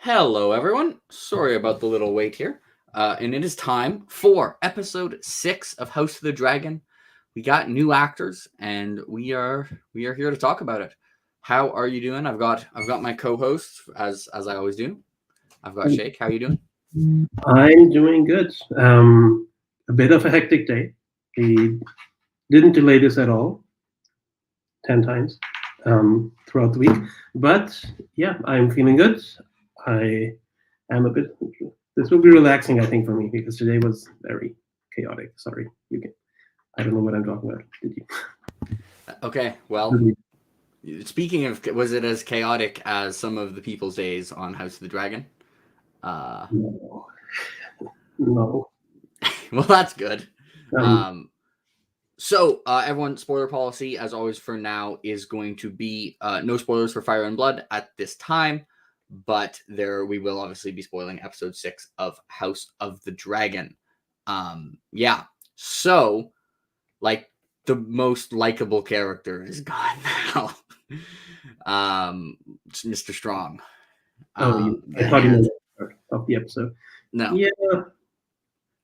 Hello, everyone. Sorry about the little wait here. And it is time for episode 6 of House of the Dragon. We got new actors, and we are here to talk about it. How are you doing? I've got my co-hosts as I always do. I've got Sheikh. How are you doing? I'm doing good. A bit of a hectic day. We didn't delay this at all, 10 times throughout the week. But yeah, I'm feeling good. I am a bit, this will be relaxing, I think, for me because today was very chaotic. Sorry, I don't know what I'm talking about. Did Okay. Well, speaking of, was it as chaotic as some of the people's days on House of the Dragon? No. No. Well, that's good. Um, So, everyone, spoiler policy, as always, for now, is going to be no spoilers for Fire and Blood at this time, but we will obviously be spoiling episode 6 of House of the Dragon. Yeah. So, like, the most likable character is gone now. It's Mr. Strong. I thought you meant of the episode. No.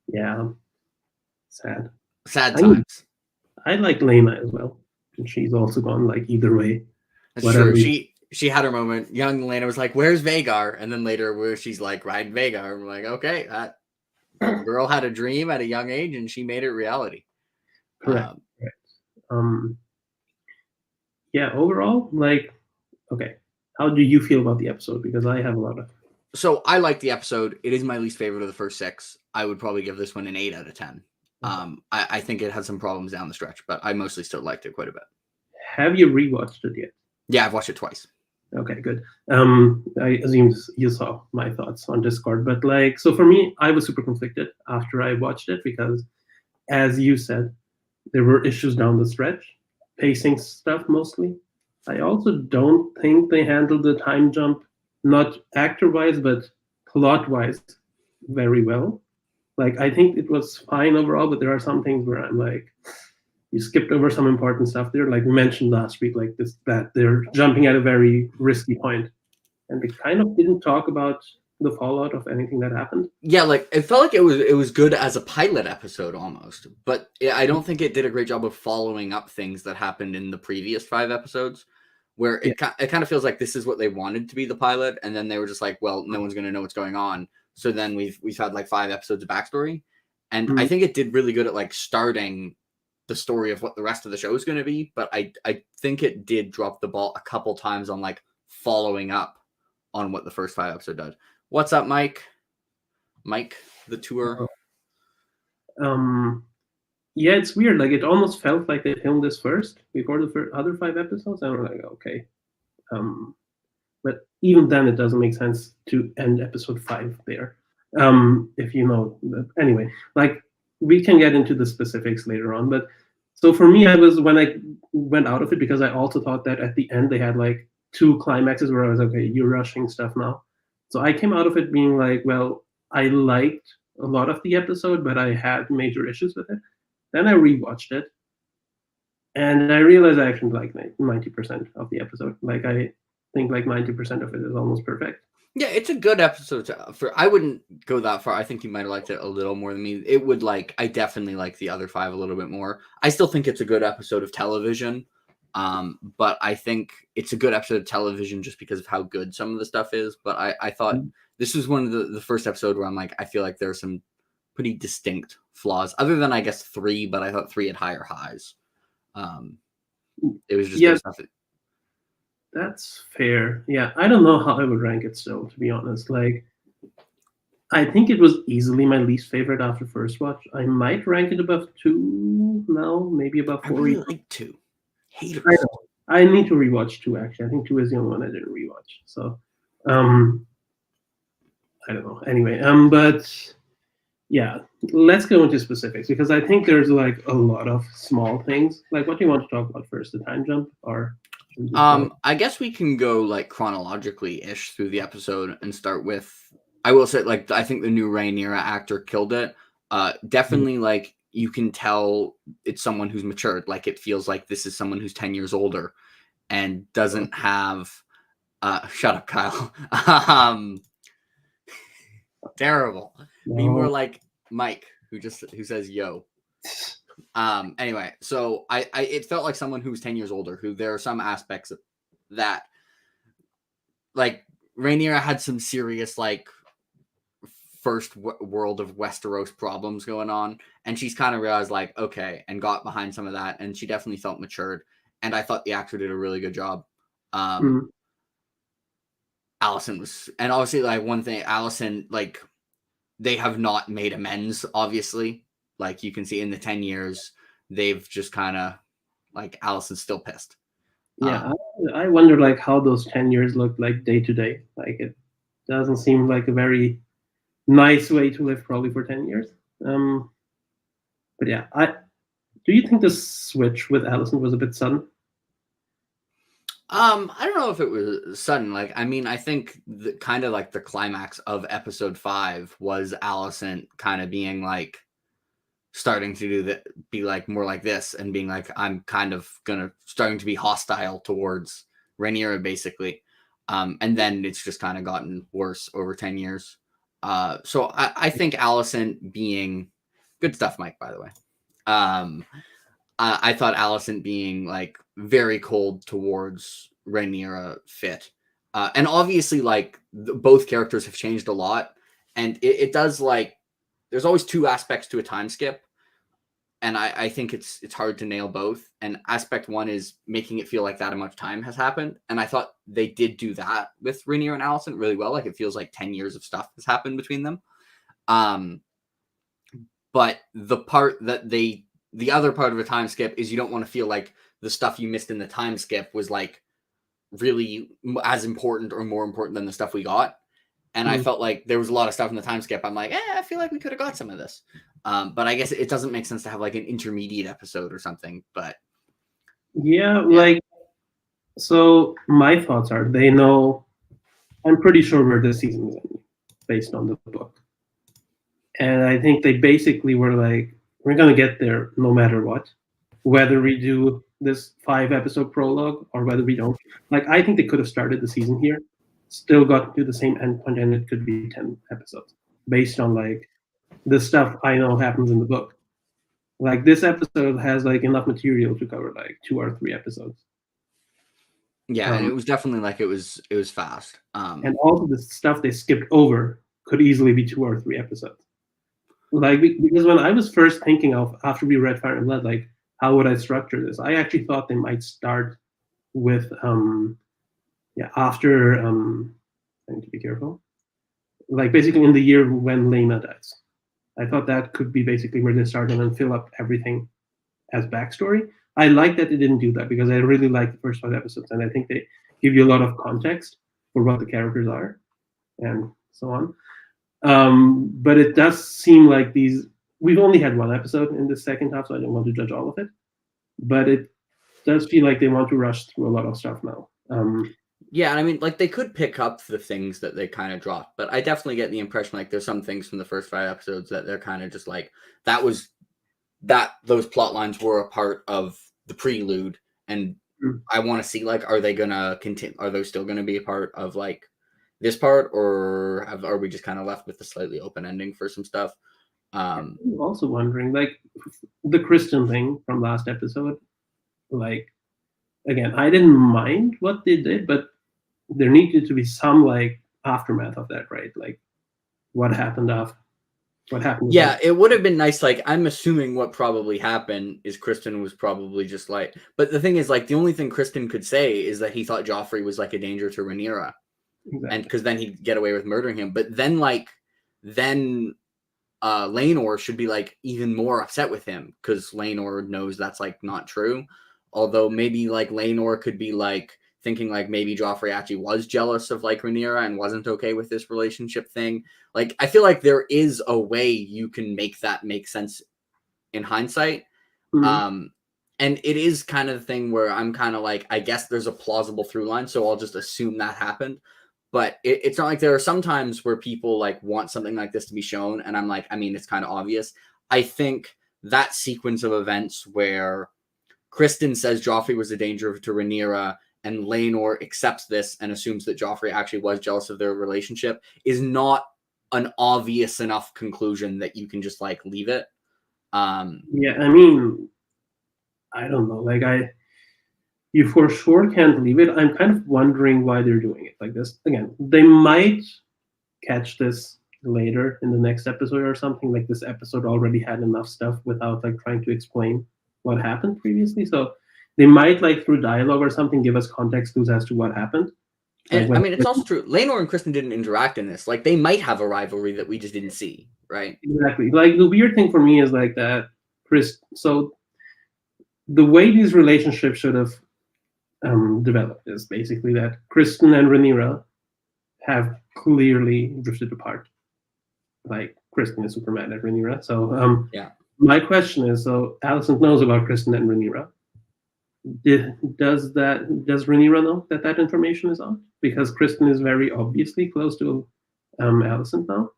Yeah. Sad. Sad times. I like Lena as well. And she's also gone like either way. That's true. She had her moment. Young Lena was like, "Where's Vagar?" And then later, where she's like, "Riding Vagar." And we're like, "Okay, that girl had a dream at a young age, and she made it reality." Correct. Yeah. Overall, like, okay. How do you feel about the episode? Because I have a lot of. So I like the episode. It is my least favorite of the first 6. I would probably give this one an 8 out of 10. I think it had some problems down the stretch, but I mostly still liked it quite a bit. Have you rewatched it yet? Yeah, I've watched it twice. Okay, good. I assumed you saw my thoughts on Discord, but like, so for me, I was super conflicted after I watched it because, as you said, there were issues down the stretch, pacing stuff mostly. I also don't think they handled the time jump, not actor-wise, but plot-wise, very well. Like, I think it was fine overall, but there are some things where I'm like, you skipped over some important stuff there. Like we mentioned last week, like that they're jumping at a very risky point, and they kind of didn't talk about the fallout of anything that happened. Yeah, like it felt like it was good as a pilot episode almost, but I don't think it did a great job of following up things that happened in the previous 5 episodes. Where it kind of feels like this is what they wanted to be the pilot, and then they were just like, well, no one's going to know what's going on. So then we've had like 5 episodes of backstory, and I think it did really good at like starting the story of what the rest of the show is going to be. But I think it did drop the ball a couple times on like following up on what the first 5 episodes did. What's up, Mike? Mike, the tour. Yeah, it's weird. Like it almost felt like they filmed this first before the other 5 episodes, and we're like, okay. But even then, it doesn't make sense to end episode 5 there. If you know. Anyway, like we can get into the specifics later on. But so for me, when I went out of it because I also thought that at the end they had like 2 climaxes where I was okay, you're rushing stuff now. So I came out of it being like, well, I liked a lot of the episode, but I had major issues with it. Then I rewatched it, and I realized I actually like 90% of the episode. Like I think like 90% of it is almost perfect. Yeah, it's a good episode. I wouldn't go that far. I think you might have liked it a little more than me. It would I definitely like the other 5 a little bit more. I still think it's a good episode of television. But I think it's a good episode of television just because of how good some of the stuff is. But I thought this was one of the first episode where I'm like, I feel like there's some pretty distinct flaws, other than I guess 3, but I thought 3 had higher highs. It was just stuff that. That's fair. Yeah, I don't know how I would rank it still, to be honest. Like, I think it was easily my least favorite after first watch. I might rank it above 2 now, maybe above 4. I really like 2. Haters. I need to rewatch 2, actually. I think 2 is the only one I didn't rewatch. So, I don't know. Anyway, but yeah, let's go into specifics because I think there's like a lot of small things. Like, what do you want to talk about first? The time jump or? I guess we can go like chronologically-ish through the episode and start with. I will say, like, I think the new Rhaenyra actor killed it. Definitely, like, you can tell it's someone who's matured. Like, it feels like this is someone who's 10 years older and doesn't have. Shut up, Kyle. Terrible. Be more No. like Mike, who says yo. Anyway, so I it felt like someone who's 10 years older, who there are some aspects of that, like Rhaenyra had some serious like first world of Westeros problems going on, and she's kind of realized like okay, and got behind some of that, and she definitely felt matured, and I thought the actor did a really good job. Mm. Allison was, and obviously like one thing, Allison, like they have not made amends, obviously, like you can see in the 10 years they've just kind of like Allison's still pissed. Yeah, I wonder like how those 10 years look like day to day. Like it doesn't seem like a very nice way to live probably for 10 years. Um, but yeah, I do you think the switch with Allison was a bit sudden? I don't know if it was sudden. Like, I mean, I think the kind of like the climax of episode 5 was Allison kind of being like starting to do that, be like more like this, and being like, I'm kind of starting to be hostile towards Rhaenyra, basically. And then it's just kind of gotten worse over 10 years. So I think Allison being good stuff, Mike, by the way. Um, I thought Allison being like very cold towards Rhaenyra fit. And obviously, like both characters have changed a lot, and it does like there's always two aspects to a time skip, and I think it's hard to nail both. And aspect one is making it feel like that much time has happened, and I thought they did do that with Rhaenyra and Allison really well. Like it feels like 10 years of stuff has happened between them. Um, but the other part of a time skip is you don't want to feel like the stuff you missed in the time skip was like really as important or more important than the stuff we got. And I Mm. felt like there was a lot of stuff in the time skip. I'm like, I feel like we could have got some of this. But I guess it doesn't make sense to have like an intermediate episode or something. But Yeah, like so my thoughts are they know I'm pretty sure where this season is ending based on the book. And I think they basically were like, we're gonna get there no matter what. Whether we do this 5 episode prologue or whether we don't. Like I think they could have started the season here, still got to the same endpoint, and it could be 10 episodes based on like the stuff I know happens in the book. Like this episode has like enough material to cover like 2 or 3 episodes. yeah, and it Um, was definitely like it was fast. and also the stuff they skipped over could easily be 2 or 3 episodes. Like because when I was first thinking of after we read Fire and Blood, like how would I structure this? I actually thought they might start with after I need to be careful. Like basically in the year when Lena dies. I thought that could be basically where they start and then fill up everything as backstory. I like that they didn't do that because I really like the first 5 episodes and I think they give you a lot of context for what the characters are and so on. But it does seem like we've only had 1 episode in the second half, so I don't want to judge all of it. But it does feel like they want to rush through a lot of stuff now. Yeah, and I mean, like they could pick up the things that they kind of dropped, but I definitely get the impression like there's some things from the first 5 episodes that they're kind of just like those plot lines were a part of the prelude, and I want to see like are they gonna continue? Are those still gonna be a part of like this part, or are we just kind of left with a slightly open ending for some stuff? I'm also wondering, like the Kristen thing from last episode. Like again, I didn't mind what they did, but there needed to be some like aftermath of that, right? Like what happened after. What happened? Yeah, it would have been nice. Like, I'm assuming what probably happened is Kristen was probably just like. But the thing is, like, the only thing Kristen could say is that he thought Joffrey was like a danger to Rhaenyra, and because then he'd get away with murdering him. But then, then Laenor should be like even more upset with him because Laenor knows that's like not true. Although maybe like Laenor could be like thinking like maybe Joffrey actually was jealous of like Rhaenyra and wasn't okay with this relationship thing. Like I feel like there is a way you can make that make sense in hindsight. Mm-hmm. Um and it is kind of the thing where I'm kind of like, I guess there's a plausible through line, so I'll just assume that happened. But it's not like there are some times where people like want something like this to be shown, and I'm like, I mean, it's kind of obvious. I think that sequence of events where Kristen says Joffrey was a danger to Rhaenyra, and Laenor accepts this and assumes that Joffrey actually was jealous of their relationship is not an obvious enough conclusion that you can just like leave it. Yeah, I mean, I don't know. Like you for sure can't leave it. I'm kind of wondering why they're doing it like this. Again, they might catch this later in the next episode or something. Like this episode already had enough stuff without like trying to explain what happened previously. So they might like through dialogue or something give us context clues as to what happened. Like and I mean, it's also true. Lenore and Kristen didn't interact in this. Like, they might have a rivalry that we just didn't see, right? Exactly. Like the weird thing for me is like that so the way these relationships should have developed is basically that Kristen and Rhaenyra have clearly drifted apart. Like Kristen is super mad at Rhaenyra. So Yeah. my question is, so Alicent knows about Kristen and Rhaenyra. Does Rhaenyra know that information is out? Because Kristen is very obviously close to Alicent now.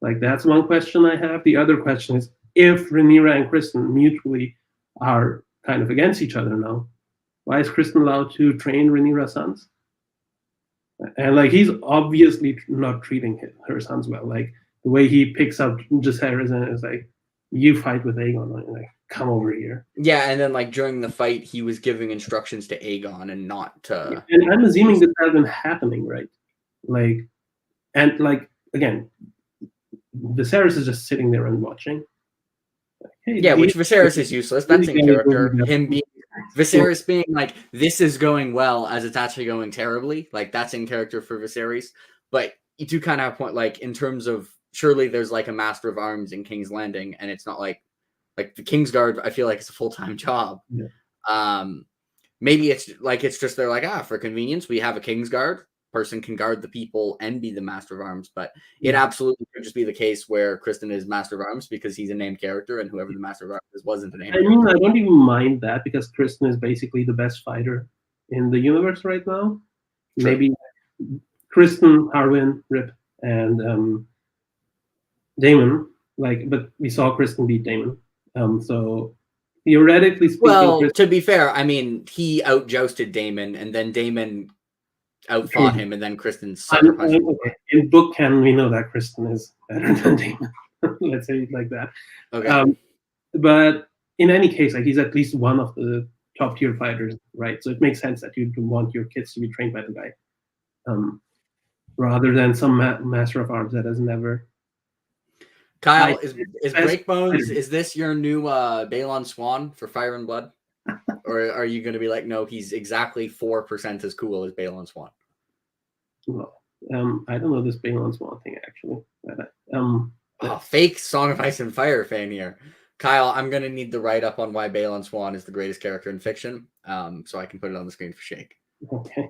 Like that's one question I have. The other question is, if Rhaenyra and Kristen mutually are kind of against each other now, why is Kristen allowed to train Rhaenyra's sons? And like he's obviously not treating her sons well. Like the way he picks up Jacaerys and is like, "You fight with Aegon, like come over here." Yeah, and then like during the fight, he was giving instructions to Aegon and not to. And I'm assuming this has been happening, right? Like, and like again, Viserys is just sitting there and watching. Like, hey, yeah, which Viserys is useless. That's in character. Him being Viserys being like, this is going well as it's actually going terribly. Like that's in character for Viserys. But you do kind of have a point, like in terms of surely there's like a Master of Arms in King's Landing, and it's not like the Kingsguard. I feel like it's a full-time job. Yeah. Maybe it's just they're like, for convenience we have a Kingsguard. Person can guard the people and be the Master of Arms, but it absolutely could just be the case where Kristen is Master of Arms because he's a named character, and whoever the Master of Arms is wasn't a named character. I mean, I don't even mind that because Kristen is basically the best fighter in the universe right now. True. Maybe Kristen, Harwin, Rip, and Daemon. But we saw Kristen beat Daemon. So theoretically speaking, well, to be fair, I mean, he outjousted Daemon, and then Daemon outfought him, and then Kristen sucker punched him. Okay. In book canon, we know that Kristen is better than Daemon. Let's say it like that. Okay. But in any case, like he's at least one of the top tier fighters, right? So it makes sense that you'd want your kids to be trained by the guy, rather than some Master of Arms that has never. Kyle, is Breakbones? Is this your new Balon Swan for Fire and Blood? Or are you going to be like, no, he's exactly 4% as cool as Balon Swan? Well, I don't know this Balon Swan thing actually. Fake Song of Ice and Fire fan here. Kyle, I'm going to need the write-up on why Balon Swan is the greatest character in fiction, so I can put it on the screen for Sheikh. Okay.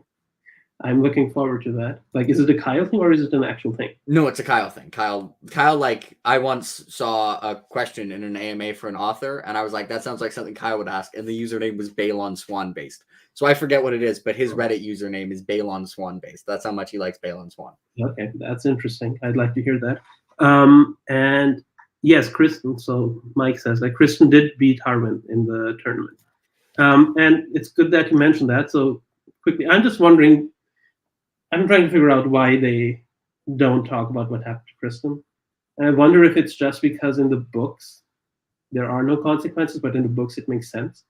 I'm looking forward to that. Like, is it a Kyle thing or is it an actual thing? No, it's a Kyle thing. Kyle, like, I once saw a question in an AMA for an author, and I was like, that sounds like something Kyle would ask, and the username was Balon Swan based. So I forget what it is, but his Reddit username is Balon Swan based. That's how much he likes Balon Swan. Okay, that's interesting. I'd like to hear that. And yes, Kristen. So Mike says that Kristen did beat Harwin in the tournament. And it's good that you mentioned that. So quickly, I'm just wondering, I'm trying to figure out why they don't talk about what happened to Kristen. And I wonder if it's just because in the books there are no consequences, but in the books it makes sense.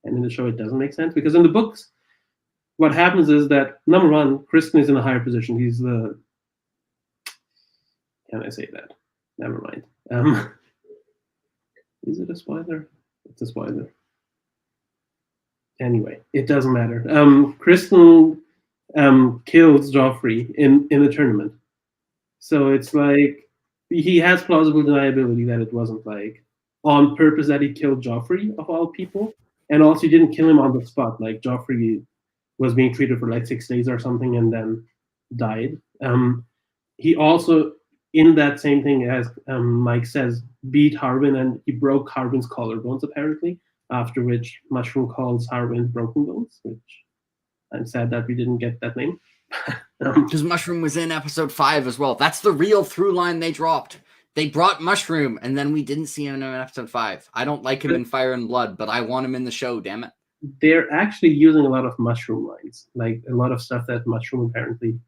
And in the show it doesn't make sense. Because in the books, what happens is that, number one, Kristen is in a higher position. He's the... Can I say that? Never mind. Is it a spoiler? It's a spoiler. Anyway, it doesn't matter. Kristen kills Joffrey in the tournament. So it's like he has plausible deniability that it wasn't like on purpose that he killed Joffrey of all people. And also he didn't kill him on the spot. Like Joffrey was being treated for like 6 days or something and then died. He also, in that same thing as Mike says, beat Harwin and he broke Harwin's collarbones apparently, after which Mushroom calls Harwin Broken Bones, which I'm sad that we didn't get that name. Because Mushroom was in episode 5 as well. That's the real through line they dropped. They brought Mushroom, and then we didn't see him in episode 5. I don't like him in Fire and Blood, but I want him in the show, damn it. They're actually using a lot of Mushroom lines, like a lot of stuff that Mushroom apparently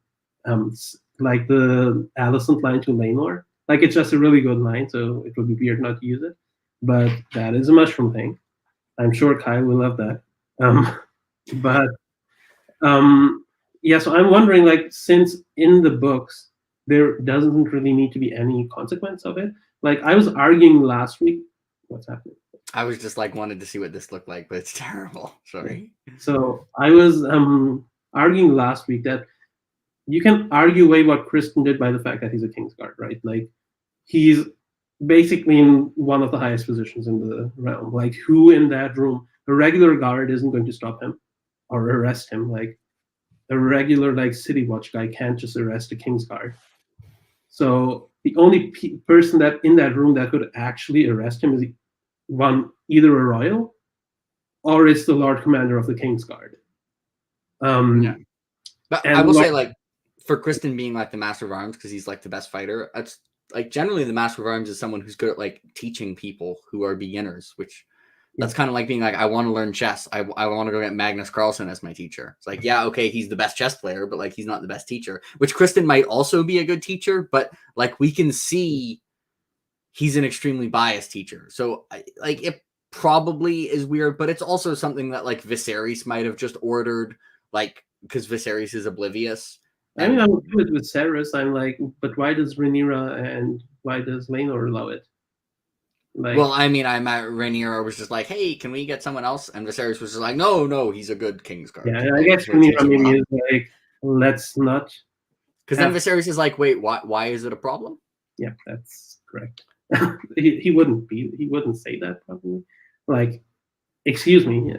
like the Alicent line to Laenor. Like it's just a really good line, so it would be weird not to use it. But that is a mushroom thing. I'm sure Kyle will love that. But yeah, so I'm wondering, like, since in the books there doesn't really need to be any consequence of it. Like I was arguing last week. What's happening? I was just like wanted to see what this looked like, but it's terrible. Sorry. So I was arguing last week that you can argue away what Kristen did by the fact that he's a Kingsguard, right? Like he's basically in one of the highest positions in the realm. Like who in that room, a regular guard isn't going to stop him or arrest him. Like a regular like city watch guy can't just arrest a Kingsguard. So the only person that in that room that could actually arrest him is either a royal or it's the Lord Commander of the Kingsguard. Yeah. But I will say, like, for Kristen being like the Master of Arms because he's like the best fighter, that's like generally the Master of Arms is someone who's good at like teaching people who are beginners, which that's kind of like being like, I want to learn chess. I want to go get Magnus Carlsen as my teacher. It's like, yeah, okay, he's the best chess player, but like he's not the best teacher, which Kristen might also be a good teacher, but like we can see he's an extremely biased teacher. So like it probably is weird, but it's also something that like Viserys might have just ordered, like because Viserys is oblivious. I mean, I would do it with Cerys. I'm like, but why does Rhaenyra and why does Laenor allow it? Like, well, I mean, I'm at Rhaenyra was just like, hey, can we get someone else? And Viserys was just like, no, he's a good Kingsguard. Yeah, I guess Rhaenyra maybe is like, let's not. Because then Viserys is like, wait, why is it a problem? Yeah, that's correct. he wouldn't say that probably. Like, excuse me.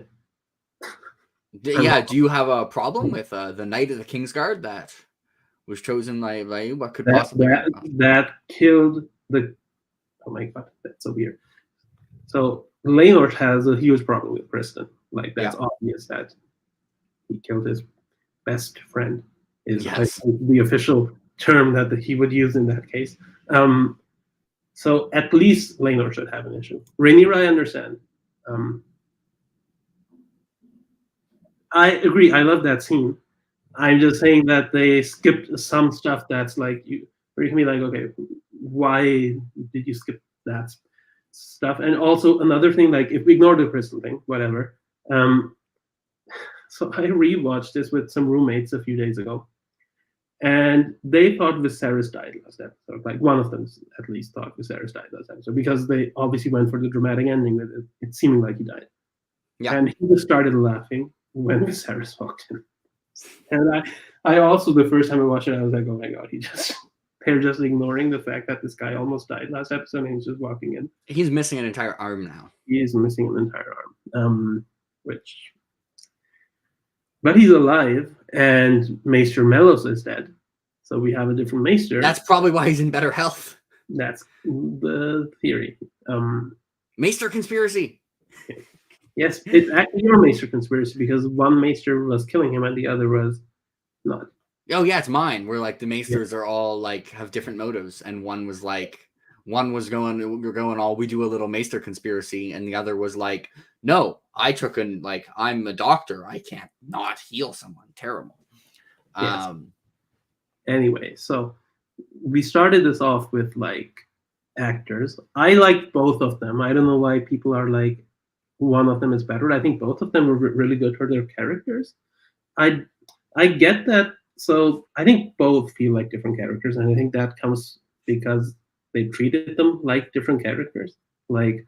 Yeah, do you have a problem with the Knight of the Kingsguard that was chosen by you? What could possibly that killed the? Oh my god, that's so weird. So Laenor has a huge problem with Kristen. Like that's obvious that he killed his best friend. Is like the official term that he would use in that case. So at least Laenor should have an issue. Rhaenyra, I understand. I agree. I love that scene. I'm just saying that they skipped some stuff that's like you can be like, okay, why did you skip that stuff? And also another thing, like if we ignore the Kristen thing, whatever. So I rewatched this with some roommates a few days ago, and they thought Viserys died last episode. Like one of them at least thought Viserys died last episode because they obviously went for the dramatic ending with it seeming like he died. Yeah. And he just started laughing when Viserys walked in. And I also, the first time I watched it, I was like, oh my god, they're just ignoring the fact that this guy almost died last episode and he's just walking in. He's missing an entire arm now. He is missing an entire arm, but he's alive, and Maester Melos is dead. So we have a different Maester. That's probably why he's in better health. That's the theory. Maester conspiracy. Yes, it's actually your Maester conspiracy because one Maester was killing him and the other was not. Oh yeah, it's mine. Where like the Maesters are all like have different motives, and one was going all we do a little Maester conspiracy, and the other was like, no, I'm a doctor, I can't not heal someone. Terrible. Yes. Anyway, so we started this off with like actors. I liked both of them. I don't know why people are like one of them is better. I think both of them were really good for their characters. I get that. So I think both feel like different characters, and I think that comes because they treated them like different characters. Like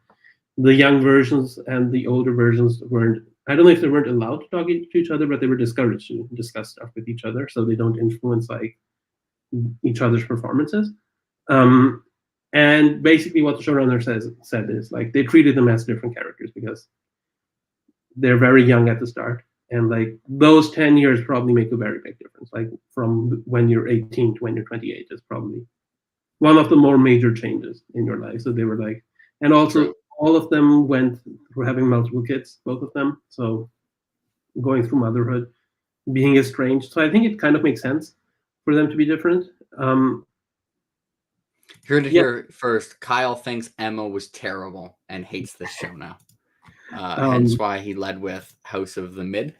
the young versions and the older versions weren't. I don't know if they weren't allowed to talk to each other, but they were discouraged to discuss stuff with each other, so they don't influence like each other's performances. And basically what the showrunner said is like they treated them as different characters because they're very young at the start, and like those 10 years probably make a very big difference. Like from when you're 18 to when you're 28 is probably one of the more major changes in your life. So they were like, and also all of them went through having multiple kids, both of them. So going through motherhood, being estranged. So I think it kind of makes sense for them to be different. Heard it here first. Kyle thinks Emma was terrible and hates this show now. Hence why he led with House of the Mid.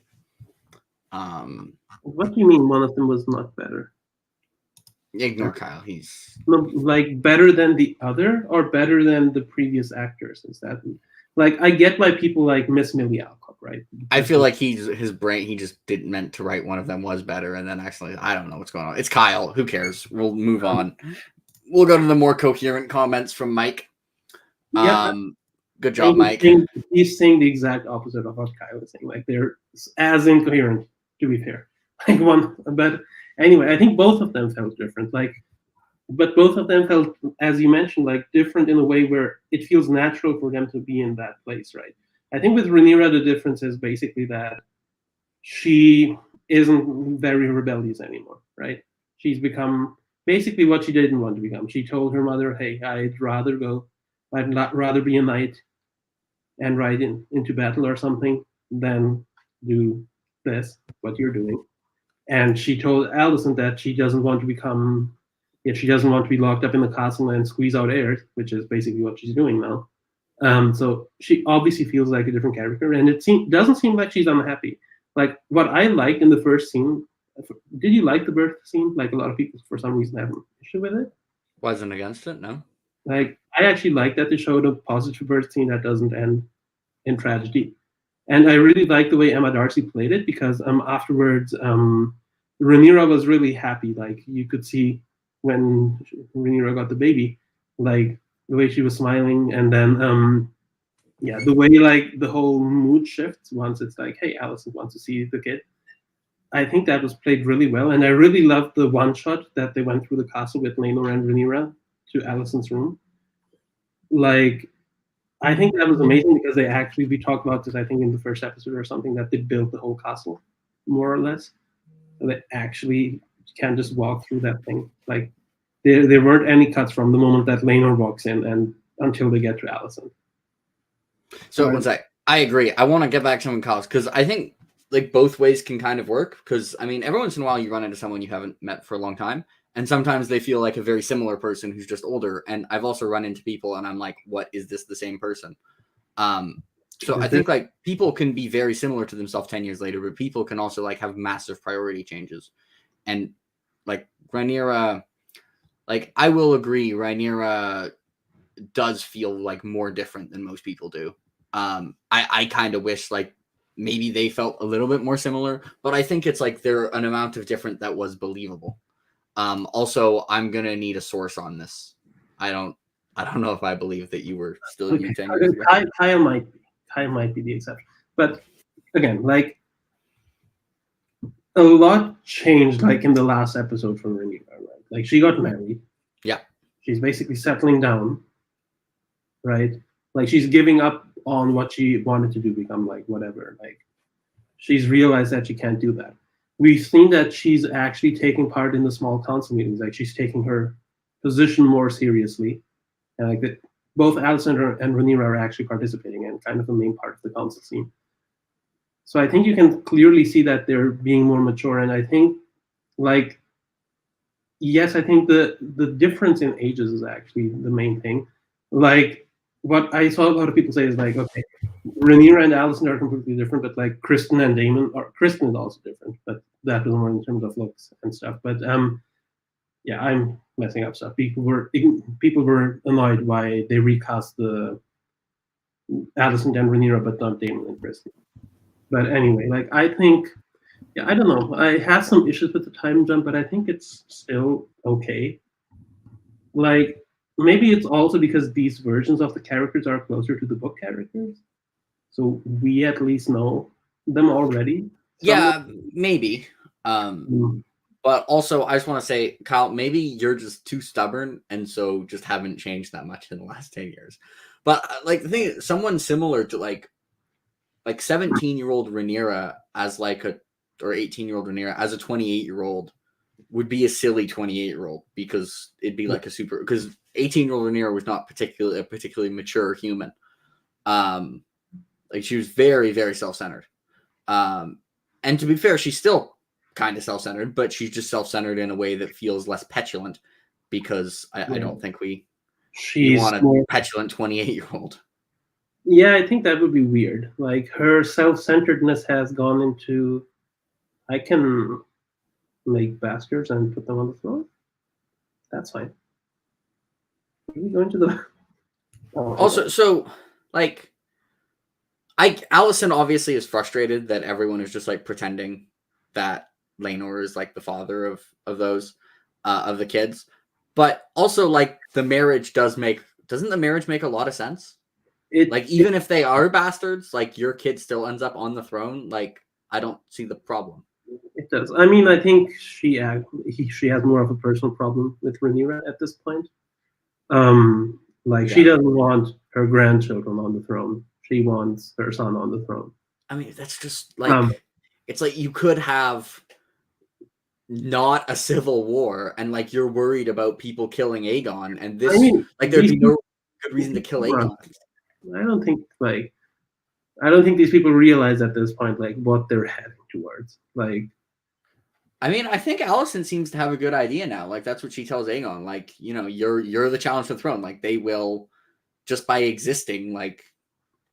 What do you mean one of them was not better? Ignore Kyle. He's Like better than the other or better than the previous actors? Is that like I get why people like miss Millie Alcock, right? I feel like his brain, he just didn't meant to write one of them was better, and then actually, I don't know what's going on. It's Kyle. Who cares? We'll move on. We'll go to the more coherent comments from Mike. Yeah, Good job, Mike. He's saying the exact opposite of what Kyle is saying. Like they're as incoherent, to be fair. Like but anyway, I think both of them felt different. But both of them felt, as you mentioned, like different in a way where it feels natural for them to be in that place, right? I think with Rhaenyra, the difference is basically that she isn't very rebellious anymore, right? She's become basically what she didn't want to become. She told her mother, "Hey, I'd rather be a knight and ride into battle or something than do this, what you're doing." And she told Alicent that she doesn't want to become, she doesn't want to be locked up in the castle and squeeze out air, which is basically what she's doing now. So she obviously feels like a different character, and doesn't seem like she's unhappy. Like what I liked in the first scene. Did you like the birth scene? Like a lot of people, for some reason, have an issue with it. Wasn't against it, no. Like I actually like that they showed a positive birth scene that doesn't end in tragedy. And I really like the way Emma Darcy played it because afterwards, Rhaenyra was really happy. Like you could see when Rhaenyra got the baby, like the way she was smiling, and then the way like the whole mood shifts once it's like, hey, Alicent wants to see the kid. I think that was played really well, and I really loved the one shot that they went through the castle with Laenor and Rhaenyra to Alicent's room. Like I think that was amazing because we talked about this, I think, in the first episode or something, that they built the whole castle, more or less. So they actually can just walk through that thing. Like, there weren't any cuts from the moment that Laenor walks in and until they get to Alicent. So, one sec. I agree. I want to get back to someone college because I think, like, both ways can kind of work. Because, I mean, every once in a while you run into someone you haven't met for a long time. And sometimes they feel like a very similar person who's just older. And I've also run into people and I'm like, what, is this the same person? So I think like people can be very similar to themselves 10 years later, but people can also like have massive priority changes. And like Rhaenyra, like I will agree, Rhaenyra does feel like more different than most people do. I kind of wish like maybe they felt a little bit more similar, but I think it's like they're an amount of different that was believable. Also, I'm gonna need a source on this. I don't know if I believe that you were still you 10 years ago. Kyle might be the exception, but again, like a lot changed, like in the last episode from Rhaenyra, right? Like she got married. Yeah, she's basically settling down, right? Like she's giving up on what she wanted to do, become like whatever. Like she's realized that she can't do that. We've seen that she's actually taking part in the small council meetings. Like she's taking her position more seriously, and like that, both Alicent and Rhaenyra are actually participating in kind of the main part of the council scene. So I think you can clearly see that they're being more mature, and I think, like, yes, I think the difference in ages is actually the main thing. Like what I saw a lot of people say is like, okay, Rhaenyra and Alicent are completely different, but like Kristen and Daemon, or Kristen is also different, but that was more in terms of looks and stuff. But yeah, I'm messing up stuff. People were annoyed why they recast the Alicent and Rhaenyra, but not Daemon and Kristen. But anyway, like I think, yeah, I don't know. I have some issues with the time jump, but I think it's still okay. Like maybe it's also because these versions of the characters are closer to the book characters, so we at least know them already. Yeah, maybe. But also, I just want to say, Kyle, maybe you're just too stubborn, and so just haven't changed that much in the last 10 years. But like the thing is, someone similar to like 17-year-old Rhaenyra as like a, or 18-year-old Rhaenyra as a 28-year-old would be a silly 28-year-old because it'd be like a super, because 18-year-old Rhaenyra was not a particularly mature human. Like she was very, very self-centered. And to be fair, she's still kind of self-centered, but she's just self-centered in a way that feels less petulant because I don't think we want a petulant 28-year-old. Yeah, I think that would be weird. Like her self-centeredness has gone into, I can make bastards and put them on the throne. That's fine. Can we go into the Also, so like, Allison obviously is frustrated that everyone is just like pretending that Laenor is like the father of those of the kids, but also like the marriage doesn't the marriage make a lot of sense? Like even if they are bastards, like your kid still ends up on the throne. Like I don't see the problem. It does. I mean, I think she has more of a personal problem with Rhaenyra at this point. She doesn't want her grandchildren on the throne. She wants her son on the throne. I mean, that's just like it's like you could have not a civil war, and like you're worried about people killing Aegon, and this like there'd be no good reason to kill Aegon. I don't think these people realize at this point like what they're heading towards. Like, I mean, I think Allison seems to have a good idea now. Like that's what she tells Aegon. Like, you know, you're the challenge to the throne. Like they will just by existing. Like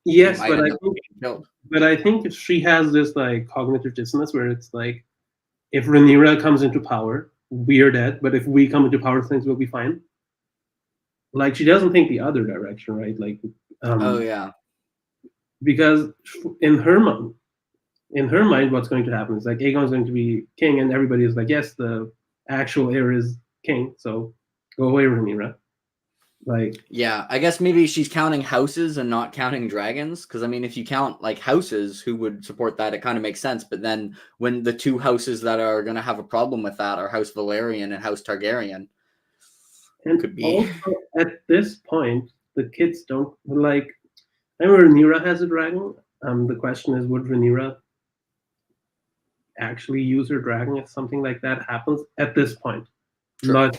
yes, but I think she has this like cognitive dissonance where it's like, if Rhaenyra comes into power, we're dead. But if we come into power, things will be fine. Like she doesn't think the other direction, right? Like, oh yeah, because in her mind, what's going to happen is like Aegon's going to be king, and everybody is like, yes, the actual heir is king, so go away, Rhaenyra. Like, yeah, I guess maybe she's counting houses and not counting dragons. Because I mean, if you count like houses, who would support that? It kind of makes sense. But then when the two houses that are going to have a problem with that are House Valerian and House Targaryen, and could be. Also, at this point, the kids don't like. I remember Rhaenyra has a dragon. The question is, would Rhaenyra actually use her dragon if something like that happens at this point? True.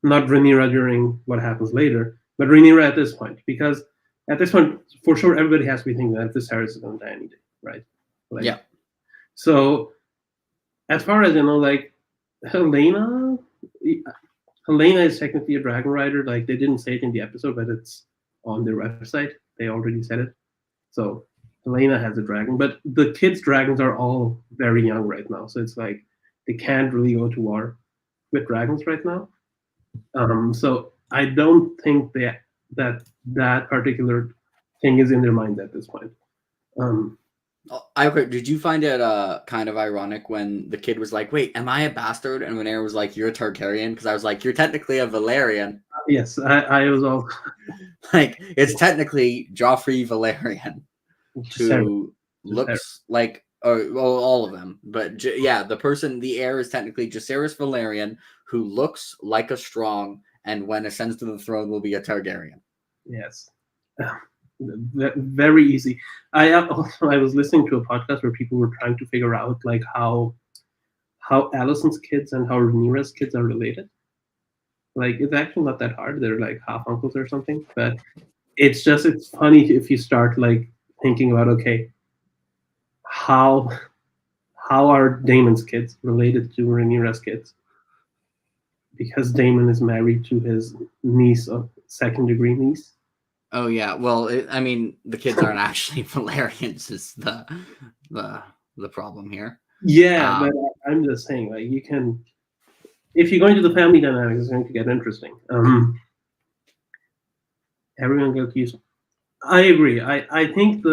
Not Rhaenyra during what happens later, but Rhaenyra at this point, because at this point, for sure, everybody has to be thinking that Viserys is going to die any day, right? Like, yeah. So, as far as I know, like Helena is technically a dragon rider. Like they didn't say it in the episode, but it's on their website. They already said it. So Helena has a dragon, but the kids' dragons are all very young right now. So it's like they can't really go to war with dragons right now. So I don't think that particular thing is in their mind at this point. Did you find it kind of ironic when the kid was like, "Wait, am I a bastard?" And when Aaron was like, "You're a Targaryen," because I was like, "You're technically a Valerian." Yes, I was all like it's technically Joffrey Valerian, who looks like all of them, but yeah, the heir is technically Jacaerys Valerian, who looks like a strong, and when ascends to the throne will be a Targaryen. Yes. Very easy. I was listening to a podcast where people were trying to figure out like how Allison's kids and how Rhaenyra's kids are related. Like it's actually not that hard. They're like half uncles or something. But it's funny if you start like thinking about, okay, how are Daemon's kids related to Rhaenyra's kids? Because Daemon is married to his niece, second degree niece. Oh yeah, well, I mean, the kids aren't actually Valerians. Is the problem here? Yeah, but I'm just saying, like, you can, if you go into the family dynamics, it's going to get interesting. Everyone gets used. I agree. I think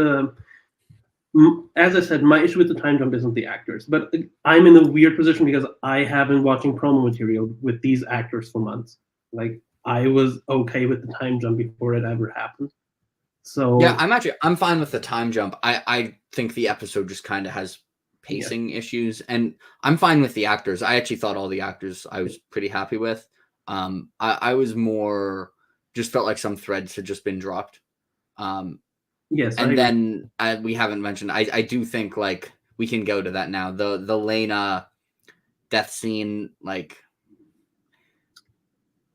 as I said, my issue with the time jump isn't the actors, but I'm in a weird position because I have been watching promo material with these actors for months. Like, I was okay with the time jump before it ever happened. So yeah, I'm fine with the time jump. I think the episode just kind of has pacing issues, and I'm fine with the actors. I actually thought all the actors I was pretty happy with. I was more just felt like some threads had just been dropped. Yes, and then we haven't mentioned. I do think like we can go to that now. The Laena death scene, like.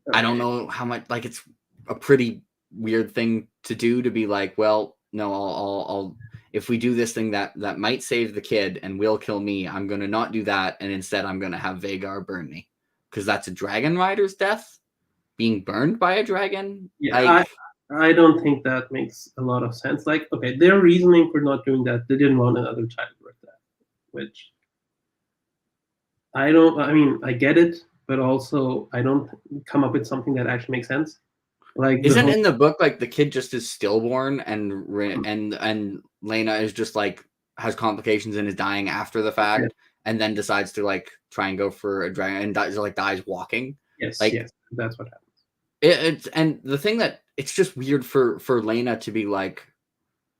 Okay. I don't know how much, like, it's a pretty weird thing to do, to be like, well, no, I'll if we do this thing that might save the kid and will kill me, I'm going to not do that. And instead I'm going to have Vhagar burn me, because that's a dragon rider's death, being burned by a dragon. Yeah, like, I don't think that makes a lot of sense. Like, okay, their reasoning for not doing that, they didn't want another child with that, which I mean, I get it. but also I don't come up with something that actually makes sense. Like Isn't in the book like the kid just is stillborn and Lena is just like has complications and is dying after the fact, and then decides to like try and go for a dragon and dies walking. Yes, Like yes, that's what happens. it's and the thing that it's just weird for Lena to be like,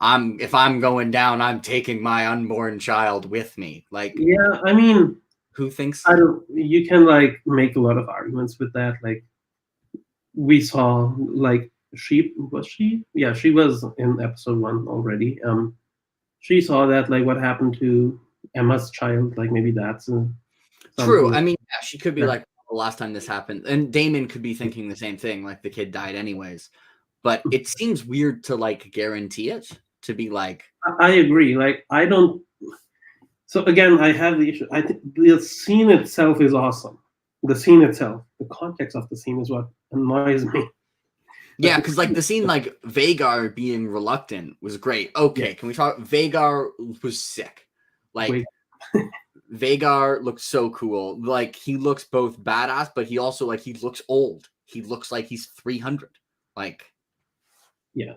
if I'm going down, I'm taking my unborn child with me. Like, yeah, I mean, who thinks I that? don't. You can like make a lot of arguments with that. Like we saw, like she was she, yeah, she was in episode 1 already. She saw that like what happened to Emma's child. Like maybe that's True. something. I mean, yeah, she could be Yeah. like, the last time this happened, and Damon could be thinking the same thing, like the kid died anyways. But it seems weird to like guarantee it, to be like, I agree. Like I don't. So again, I have the issue. I think the scene itself is awesome. The scene itself, the context of the scene is what annoys me. yeah, because like the scene like Vagar being reluctant was great. Okay, can we talk? Vagar was sick. Like Wait. Vagar looks so cool. Like he looks both badass, but he also like he looks old. He looks like he's 300. Like Yeah.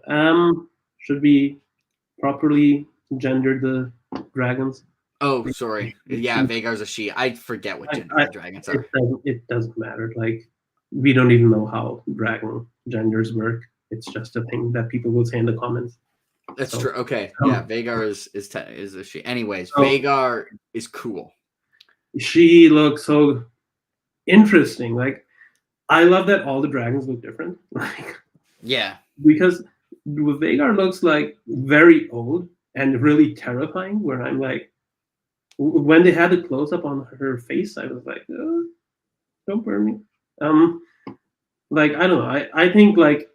Should we properly gender the dragons? oh, sorry. Yeah, Vagar's a she. I forget what gender the dragons are. It doesn't matter. Like we don't even know how dragon genders work. It's just a thing that people will say in the comments. That's true. Okay. Yeah, Vagar is a she. Anyways, Vagar is cool. She looks so interesting. Like I love that all the dragons look different. Like yeah, because Vagar looks like very old and really terrifying. Where I'm like, when they had a close up on her face, I was like, oh, don't burn me. Like I don't know. I think like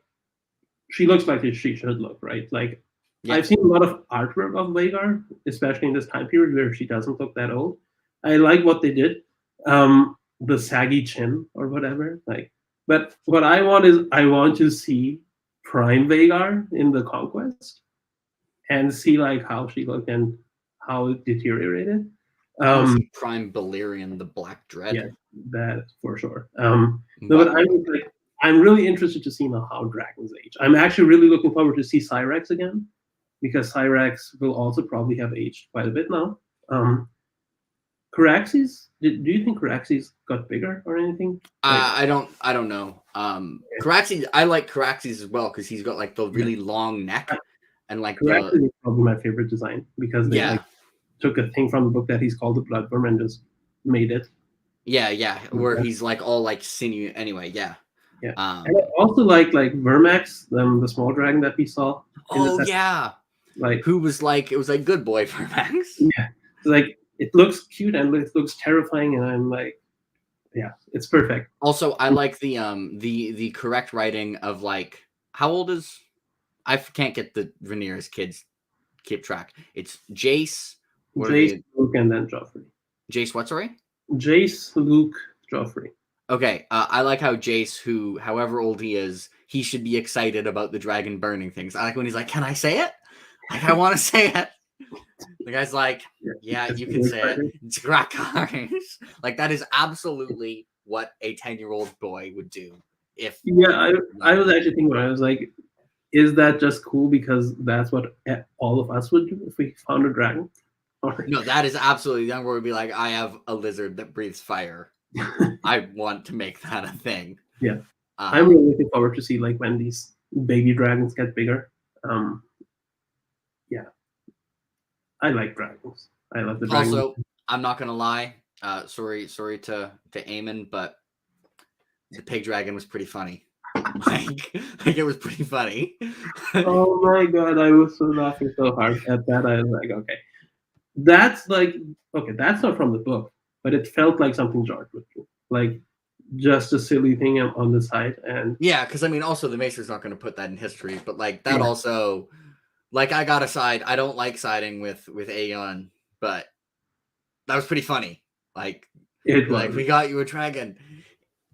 she looks like she should look, right? Like yeah. I've seen a lot of artwork of Vagar, especially in this time period where she doesn't look that old. I like what they did. The saggy chin or whatever. Like, but what I want is I want to see Prime Vagar in the Conquest and see like how she looked and how it deteriorated. Prime Balerion, the Black Dread. Yeah, that for sure. No, but I was like, I'm really interested to see now how dragons age. I'm actually really looking forward to see Cyrax again, because Cyrax will also probably have aged quite a bit now. Caraxes, do you think Caraxes got bigger or anything? I don't know. Caraxes, I like Caraxes as well because he's got like the really long neck and like Caraxes is probably my favorite design because they like took a thing from the book that he's called the Bloodworm and just made it. Yeah, where he's like all like sinew. Anyway, yeah. And I also like Vermax, the small dragon that we saw. Oh yeah, like who was like it was like good boy Vermax. Yeah, like it looks cute and it looks terrifying, and I'm like, yeah, it's perfect. Also, I like the correct writing of like how old is I can't get the Rhaenyra's kids keep track. It's Jace, Luke, and then Joffrey. Jace, what? Sorry. Jace, Luke, Joffrey. Okay, I like how Jace, who, however old he is, he should be excited about the dragon burning things. I like when he's like, "Can I say it? Like, I want to say it." The guy's like, "Yeah, you can say it." Dracarys. Like that is absolutely what a 10-year-old boy would do. If I was actually thinking, I was like, is that just cool because that's what all of us would do if we found a dragon? No, that is absolutely young. Where would be like, I have a lizard that breathes fire. I want to make that a thing. Yeah, I'm really looking forward to see like when these baby dragons get bigger. Yeah, I like dragons. I love the dragons. Also, I'm not gonna lie. Sorry to Eamon, but the pig dragon was pretty funny. like it was pretty funny. Oh my god, I was so laughing so hard at that. I was like, okay, that's not from the book, but it felt like something George would do, like just a silly thing on the side. And yeah, because I mean, also the Macer's not going to put that in history, but like that also, like I gotta side. I don't like siding with Aeon, but that was pretty funny. Like we got you a dragon,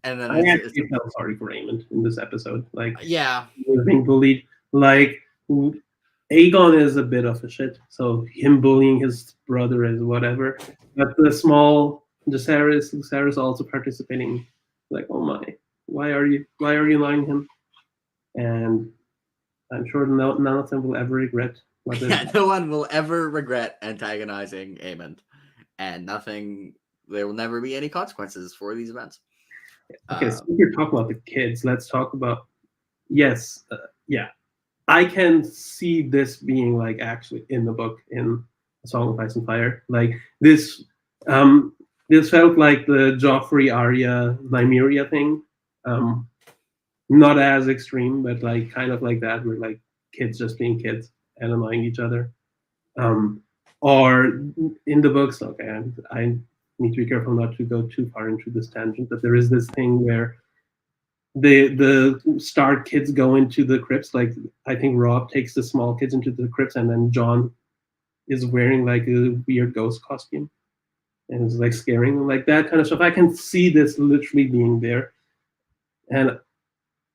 and then I actually felt sorry for Aemon in this episode. Like he was being bullied. Like Aegon is a bit of a shit, so him bullying his brother is whatever. But the small Lucerys also participating Like, oh my, why are you lying him? And I'm sure none of them will ever regret what they Yeah, no one will ever regret antagonizing Aemond, and there will never be any consequences for these events. Okay, so if you're talking about the kids, let's talk about yes, yeah. I can see this being like actually in the book in A Song of Ice and Fire. Like this, this felt like the Joffrey Arya Nymeria thing. Not as extreme, but like kind of like that, where like kids just being kids and annoying each other. Or in the books, okay, I need to be careful not to go too far into this tangent, but there is this thing where the Stark kids go into the crypts. Like I think Rob takes the small kids into the crypts, and then John is wearing like a weird ghost costume and is like scaring them, like that kind of stuff. I can see this literally being there, and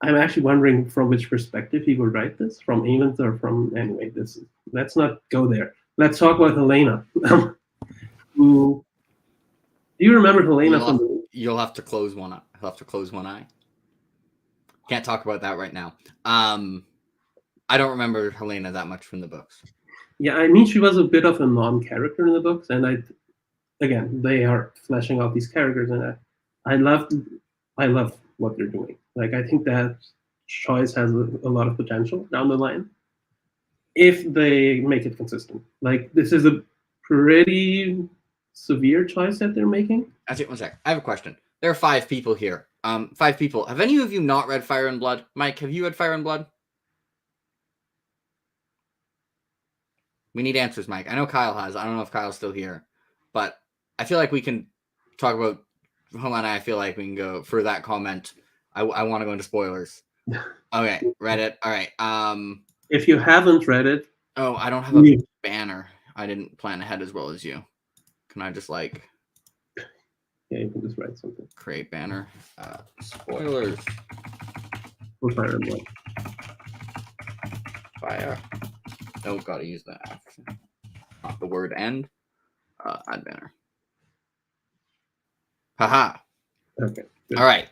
I'm actually wondering from which perspective he would write this, from Aemond's or from anyway. Let's not go there. Let's talk about Helena. Who do you remember Helena from the? You'll have to close one eye. You'll have to close one eye. Can't talk about that right now. I don't remember Helena that much from the books. Yeah, I mean, she was a bit of a non-character in the books, and again, they are fleshing out these characters, and I love what they're doing. Like, I think that choice has a lot of potential down the line if they make it consistent. Like, this is a pretty severe choice that they're making. Actually, one sec. I have a question. There are 5 people here. 5 people. Have any of you not read Fire and Blood? Mike, have you read Fire and Blood? We need answers, Mike. I know Kyle has. I don't know if Kyle's still here. But I feel like we can talk about Helena. I feel like we can go for that comment. I want to go into spoilers. Okay, read it. All right. If you haven't read it... Oh, I don't have a banner. I didn't plan ahead as well as you. Can I just like... Yeah, you can just write something. Create banner. Spoilers. For Fire and Blood. Fire. Oh, gotta use that. Not the word end. Add banner. Haha. Okay. Good. All right.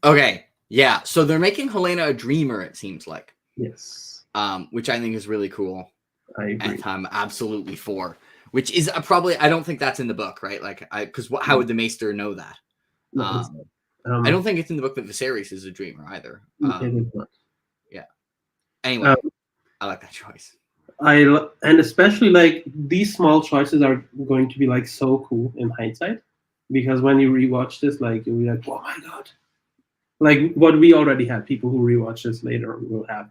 Okay. Yeah. So they're making Helena a dreamer, it seems like. Yes. Which I think is really cool. I agree. And I'm absolutely for. Which is probably, I don't think that's in the book, right? Like, because how would the Maester know that? No, I don't think it's in the book that Viserys is a dreamer either. It is not. Yeah. Anyway, I like that choice. And especially like these small choices are going to be like so cool in hindsight, because when you rewatch this, like you'll be like, oh my god, like what we already had. People who rewatch this later will have.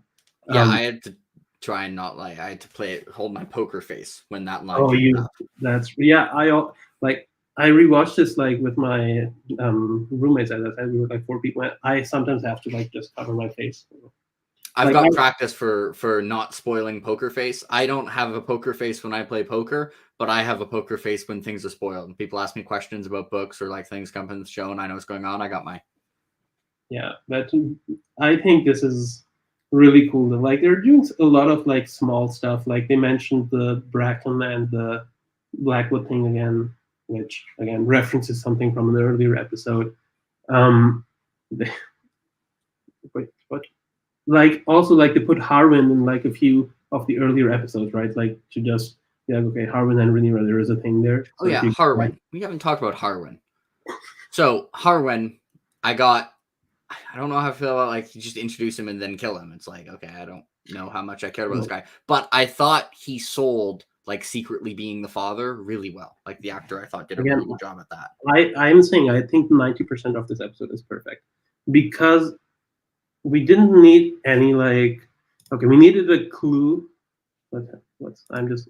Yeah, I had to try and not like. I had to play it, hold my poker face when that line. Oh, that's yeah. I rewatched this like with my roommates. As I said, we were like 4 people. I sometimes have to like just cover my face. I've got practice for not spoiling poker face. I don't have a poker face when I play poker, but I have a poker face when things are spoiled. And people ask me questions about books or like things come in the show and I know what's going on. I got my. Yeah, but I think this is really cool. Like they're doing a lot of like small stuff. Like they mentioned the Bracken and the Blackwood thing again, which again references something from an earlier episode. Wait, what? Like also like they put Harwin in like a few of the earlier episodes, right? Like to just okay, Harwin and Rhaenyra, there is a thing there. So oh yeah, Harwin. We haven't talked about Harwin. So Harwin, I don't know how I feel about like you just introduce him and then kill him. It's like okay, I don't know how much I care about this guy, but I thought he sold like secretly being the father really well. Like the actor, I thought did a really good job at that. I'm saying I think 90% of this episode is perfect because we didn't need any like okay, we needed a clue. I'm just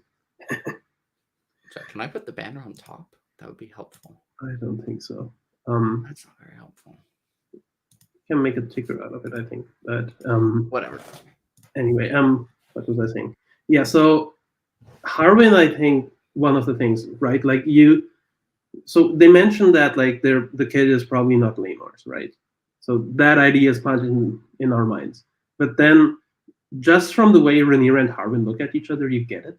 so can I put the banner on top? That would be helpful. I don't think so. That's not very helpful. Can make a ticker out of it, I think. But whatever. Anyway, what was I saying? Yeah, so Harwin, I think one of the things, right? Like so they mentioned that like the kid is probably not Laenor's, right? So that idea is planted in our minds. But then just from the way Rhaenyra and Harwin look at each other, you get it.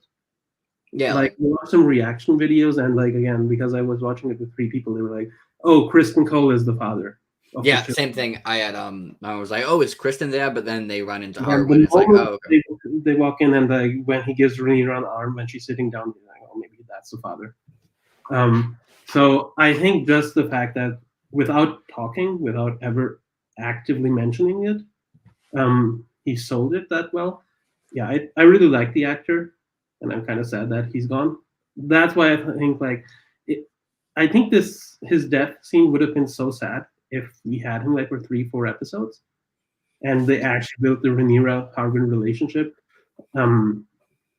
Yeah. Like we watched some reaction videos and like again, because I was watching it with 3 people, they were like, Oh, Kristen Cole is the father of the Yeah, children. same thing. I was like, oh, is Kristen there? But then they run into And Harwin. the It's like, moment oh, okay. they walk in, and like when he gives Rhaenyra an arm when she's sitting down, he's like, oh, maybe that's the father. So I think just the fact that without talking, without ever actively mentioning it, he sold it that well. Yeah, I really like the actor, and I'm kind of sad that he's gone. That's why I think like it, I think this his death scene would have been so sad if we had him like for 3-4 episodes, and they actually built the Rhaenyra Harwin relationship. Um,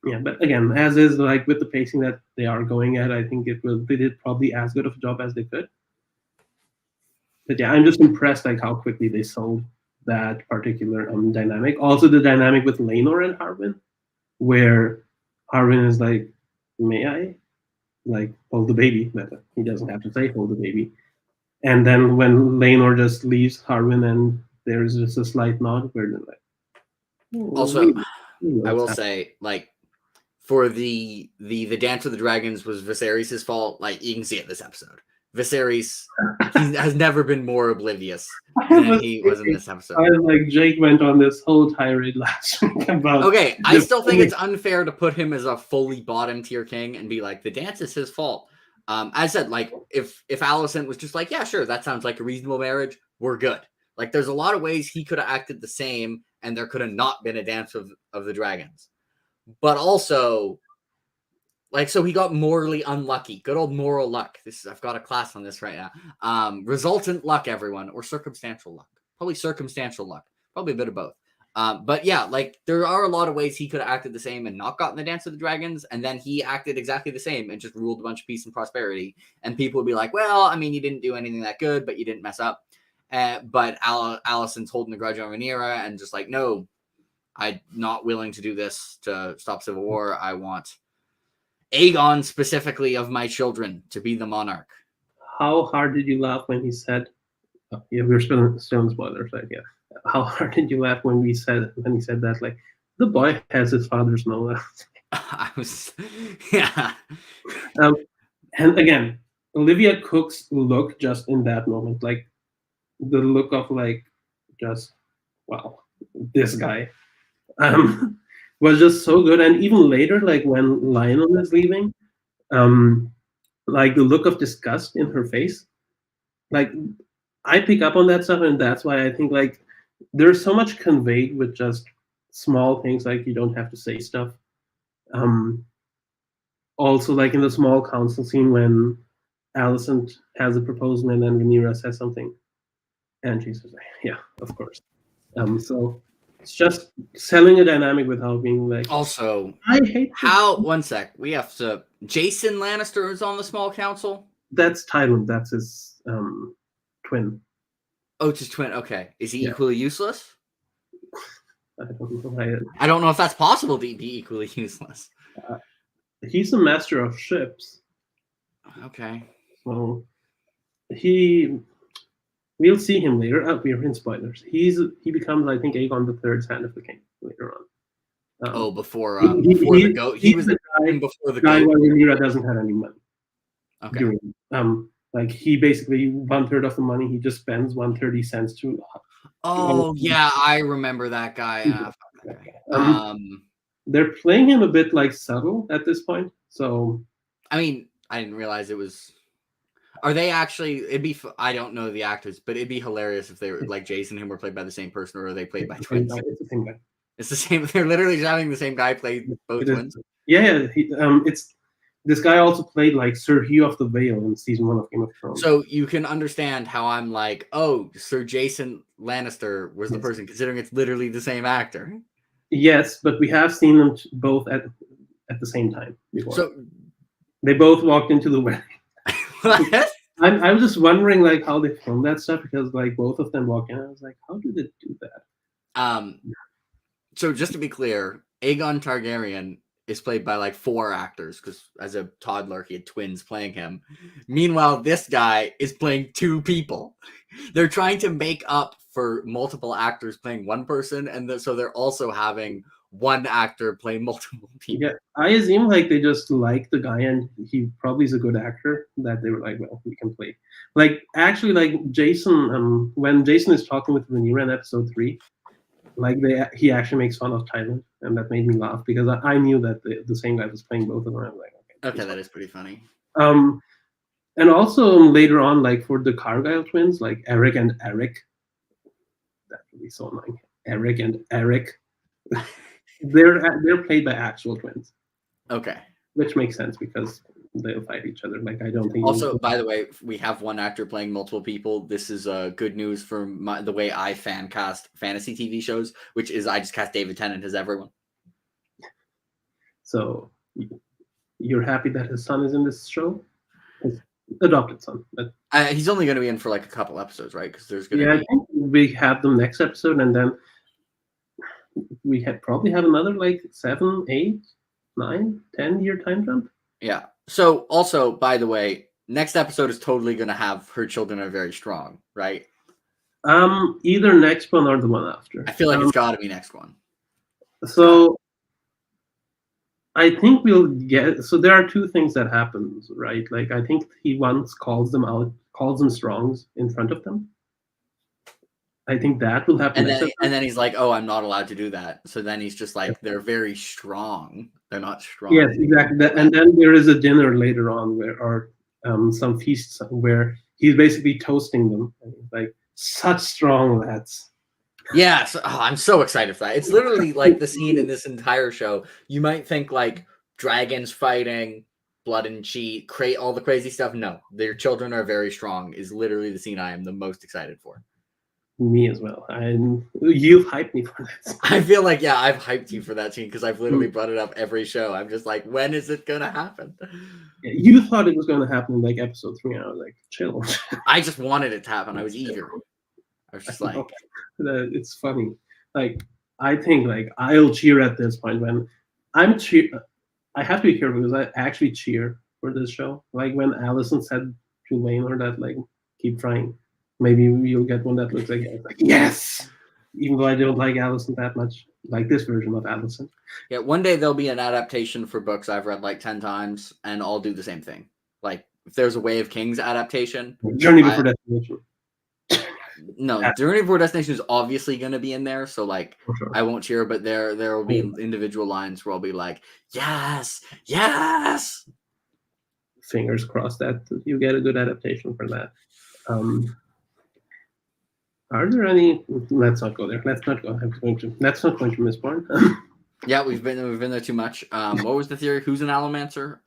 yeah, but again, as is like with the pacing that they are going at, I think they did probably as good of a job as they could. But yeah, I'm just impressed like how quickly they sold that particular dynamic. Also, the dynamic with Laenor and Harwin, where Harwin is like, "May I?" Like hold the baby, but he doesn't have to say hold the baby. And then when Laenor just leaves Harwin, and there's just a slight nod where they're like, oh, Also, we know I what's will happening. say, like, for the Dance of the Dragons was Viserys' fault. Like, you can see it this episode. Viserys, he has never been more oblivious I than was he was in thinking, this I episode. was like, Jake went on this whole tirade last week about Okay, I still think defending. it's unfair to put him as a fully bottom tier king and be like, the dance is his fault. I said, like, if Alicent was just like, yeah, sure, that sounds like a reasonable marriage, we're good. Like, there's a lot of ways he could have acted the same, and there could have not been a dance of the dragons. But also, like, so he got morally unlucky. Good old moral luck. I've got a class on this right now. Resultant luck, everyone, or circumstantial luck. Probably circumstantial luck. Probably a bit of both. But yeah, like there are a lot of ways he could have acted the same and not gotten the Dance of the Dragons, and then he acted exactly the same and just ruled a bunch of peace and prosperity. And people would be like, well, I mean, you didn't do anything that good, but you didn't mess up. But Allison's holding a grudge on Rhaenyra and just like, no, I'm not willing to do this to stop civil war. I want Aegon specifically of my children to be the monarch. How hard did you laugh when he said, oh, yeah, we're still in spoilers, right? Yeah. How hard did you laugh when he said that, like, the boy has his father's nose? I was, yeah. um, and again, Olivia Cook's look just in that moment, like the look of like just wow, this guy was just so good. And even later, like when Lionel is leaving, um, like the look of disgust in her face, like I pick up on that stuff, and that's why I think like there's so much conveyed with just small things, like you don't have to say stuff. Um, Also, like in the small council scene when Alicent has a proposal and then Rhaenyra says something, and she's just like, "Yeah, of course." So it's just selling a dynamic without being like, Also, "I hate this." one sec, we have to, Jason Lannister is on the small council. That's Tywin. That's his twin. Oh, it's his twin. Okay. Is he Yeah, equally useless? I don't know why. I don't know if that's possible to be equally useless. He's a master of ships, Okay. so he. We'll see him later. We're in spoilers. He becomes, I think, Aegon the Third's hand of the king later on. Oh, before the He goat. He he's was the before the guy goat. where Rhaenyra doesn't have any money. Okay. During like he basically 1/3 of the money he just spends 1/30 cents to. Oh yeah, I remember that guy. Fuck that guy. They're playing him a bit like subtle at this point. So I mean, I didn't realize it was. Are they actually? It'd be. I don't know the actors, but it'd be hilarious if they were like Jason and him were played by the same person, or are they played by it's the same twins? guy. It's the same guy. It's the same. They're literally just having the same guy play both It is. twins. Yeah. It's this guy also played like Sir Hugh of the Vale in season 1 of Game of Thrones. So you can understand how I'm like, oh, Sir Jason Lannister was the person, considering it's literally the same actor. Yes, but we have seen them both at the same time before. So they both walked into the wedding. what? I was just wondering like how they filmed that stuff, because like both of them walk in. I was like, how do they do that? So just to be clear, Aegon Targaryen is played by like 4 actors, because as a toddler he had twins playing him. Meanwhile, this guy is playing 2 people. They're trying to make up for multiple actors playing one person, and so they're also having one actor play multiple people. Yeah, I assume like they just like the guy and he probably is a good actor that they were like, well, we can play. Like actually, like Jason, when Jason is talking with Rhaenyra in episode 3, like he actually makes fun of Thailand, and that made me laugh because I knew that the same guy was playing both of them. I was like, Okay, that is pretty funny. And also later on, like for the Cargyle twins, like Eric and Eric, that would be so annoying. Eric and Eric, they're played by actual twins. Okay. Which makes sense because they'll fight each other. Like I don't think. Also, by the way, we have one actor playing multiple people. This is good news for the way I fan cast fantasy TV shows, which is I just cast David Tennant as everyone. So you're happy that his son is in this show? His adopted son. But he's only going to be in for like a couple episodes, right? Because there's going to be. I think we have them next episode, and then we probably have another like 7, 8, 9, 10-year time jump. Yeah. So also, by the way, next episode is totally going to have her children are very strong, right? Either next one or the one after. I feel like it's got to be next one. So I think we'll get. So there are two things that happens, right? Like I think he once calls them out, calls them strongs in front of them. I think that will happen. And then he's like, "Oh, I'm not allowed to do that." So then he's just like, "They're very strong. They're not strong." Yes, exactly. And then there is a dinner later on or some feasts where he's basically toasting them. Like such strong lads. Yeah, I'm so excited for that. It's literally like the scene in this entire show. You might think like dragons fighting, blood and cheat, all the crazy stuff. No, their children are very strong is literally the scene I am the most excited for. Me as well. You've hyped me for that. I feel like, yeah, I've hyped you for that scene because I've literally brought it up every show. I'm just like, when is it going to happen? Yeah, you thought it was going to happen in like episode 3, and I was like, chill. I just wanted it to happen. I was eager. I was just like, it's funny. Like I think like I'll cheer at this point when I have to be careful because I actually cheer for this show. Like when Allison said to Waynor that like keep trying, maybe you'll get one that looks like yes. Even though I don't like Allison that much, like this version of Allison. Yeah, one day there'll be an adaptation for books I've read like 10 times, and I'll do the same thing. Like if there's a Way of Kings adaptation, Journey Before Destination. No, Journey Before Destination is obviously going to be in there, so like sure. I won't cheer, but there will be individual lines where I'll be like, yes, yes. Fingers crossed that you get a good adaptation for that. Are there any? Let's not go there. Let's not go. That's not going to Mistborn. Yeah, we've been there too much. What was the theory? Who's an Allomancer?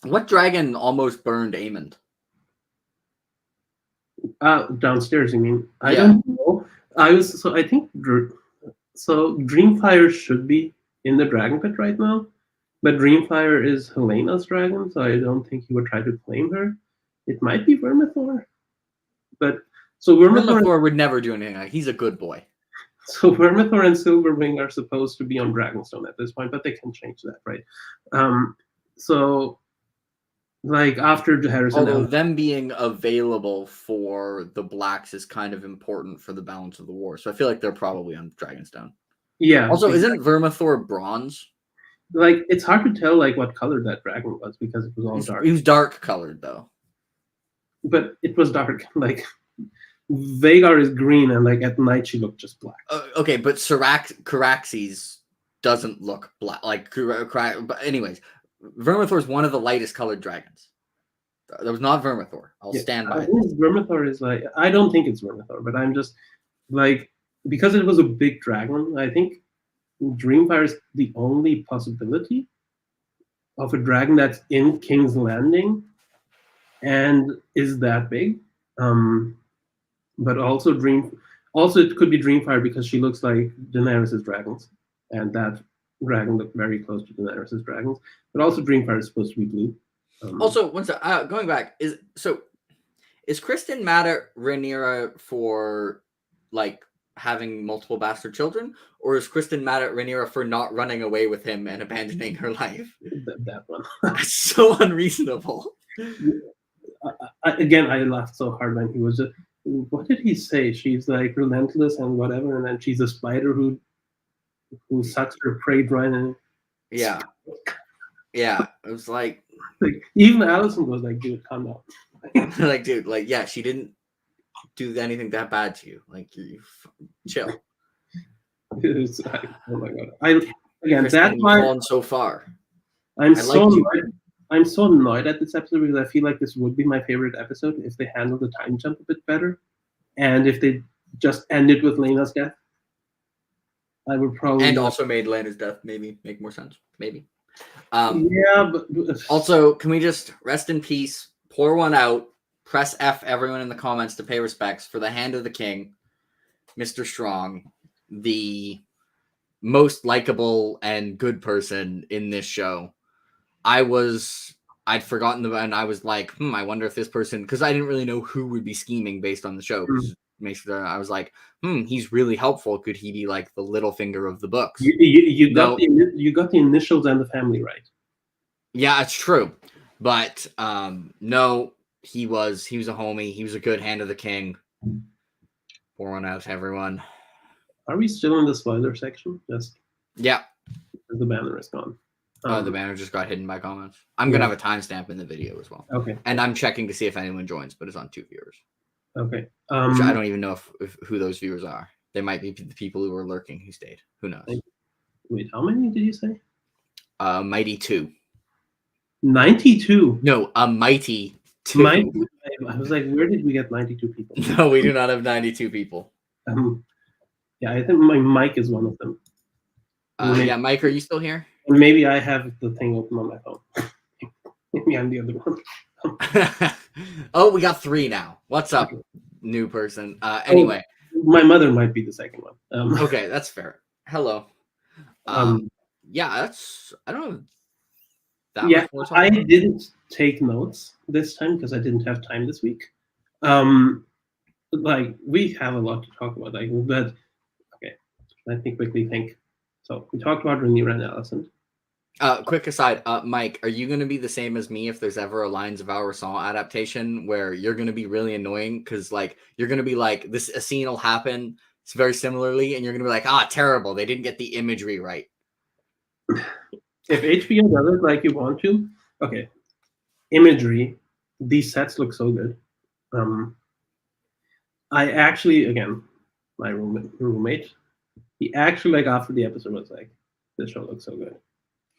What dragon almost burned Aemond? Downstairs, you mean? I don't know. I think Dreamfire should be in the dragon pit right now, but Dreamfire is Helena's dragon, so I don't think he would try to claim her. It might be Vermithor, but Vermithor would never do anything. Like, he's a good boy. So Vermithor and Silverwing are supposed to be on Dragonstone at this point, but they can change that, right? So. Like after Harrison, although them being available for the Blacks is kind of important for the balance of the war, so I feel like they're probably on Dragonstone. Yeah. Also, isn't Vermithor bronze? Like it's hard to tell like what color that dragon was because it was all dark. It was dark colored though. But it was dark. Like Vhagar is green, and like at night she looked just black. Okay, but Caraxes doesn't look black. Like, but anyways. Vermithor is one of the lightest colored dragons. That was not Vermithor. I'll stand by it. Vermithor is like, I don't think it's Vermithor, but I'm just like, because it was a big dragon, I think Dreamfire is the only possibility of a dragon that's in King's Landing and is that big. But also it could be Dreamfire because she looks like Daenerys' dragons, and that dragon looked very close to Daenerys' dragons. But also Dreamfire is supposed to be blue. Also, going back, is Kristen mad at Rhaenyra for like having multiple bastard children, or is Kristen mad at Rhaenyra for not running away with him and abandoning her life? That one. That's so unreasonable. Again, I laughed so hard when he was just, what did he say? She's like relentless and whatever, and then she's a spider who who sucks her prayed right in. Yeah. Yeah. It was like even Allison was like, dude, calm down. like, dude, like, yeah, she didn't do anything that bad to you. Like, you chill. It's like, oh my god. Again, Kristen, that's you've why fallen so far. I'm I so liked you. annoyed. I'm so annoyed at this episode because I feel like this would be my favorite episode if they handled the time jump a bit better, and if they just ended with Lena's death. I would probably And also made Lena's death maybe make more sense. Maybe. yeah, but Also, can we just rest in peace, pour one out, press F everyone in the comments to pay respects for the Hand of the King, Mr. Strong, the most likable and good person in this show. I'd forgotten and I was like, I wonder if this person, because I didn't really know who would be scheming based on the show. Because I was like, he's really helpful. Could he be like the little finger of the books? you got the initials and the family right. Yeah, it's true. But no, he was a homie. He was a good Hand of the King. Pour one out to everyone. Are we still in the spoiler section? Just yeah. The banner is gone. The banner just got hidden by comments. I'm gonna have a timestamp in the video as well. Okay. And I'm checking to see if anyone joins, but it's on 2 viewers. Okay. Which I don't even know if who those viewers are. They might be the people who were lurking who stayed. Who knows? Wait, how many did you say? Mighty 2. 92. No, a mighty 2. I was like, where did we get 92 people? No, we do not have 92 people. Yeah, I think my mic is one of them. Yeah, Mike, are you still here? Maybe I have the thing open on my phone. Maybe I'm the other one. Oh, we got 3 now. What's up, new person? Anyway. My mother might be the second one. Okay, that's fair. Hello. Yeah, that's, I don't know. I didn't take notes this time because I didn't have time this week. Like, we have a lot to talk about. Like, but okay, let me quickly think. So we talked about Rhaenyra and Allison. Quick aside, Mike, are you going to be the same as me if there's ever a Lines of Our Song adaptation where you're going to be really annoying because, like, you're going to be like, a scene will happen it's very similarly, and you're going to be like, terrible, they didn't get the imagery right. If HBO does it like you want to, okay, imagery, these sets look so good. I actually, again, my roommate, he actually, like, after the episode was like, this show looks so good.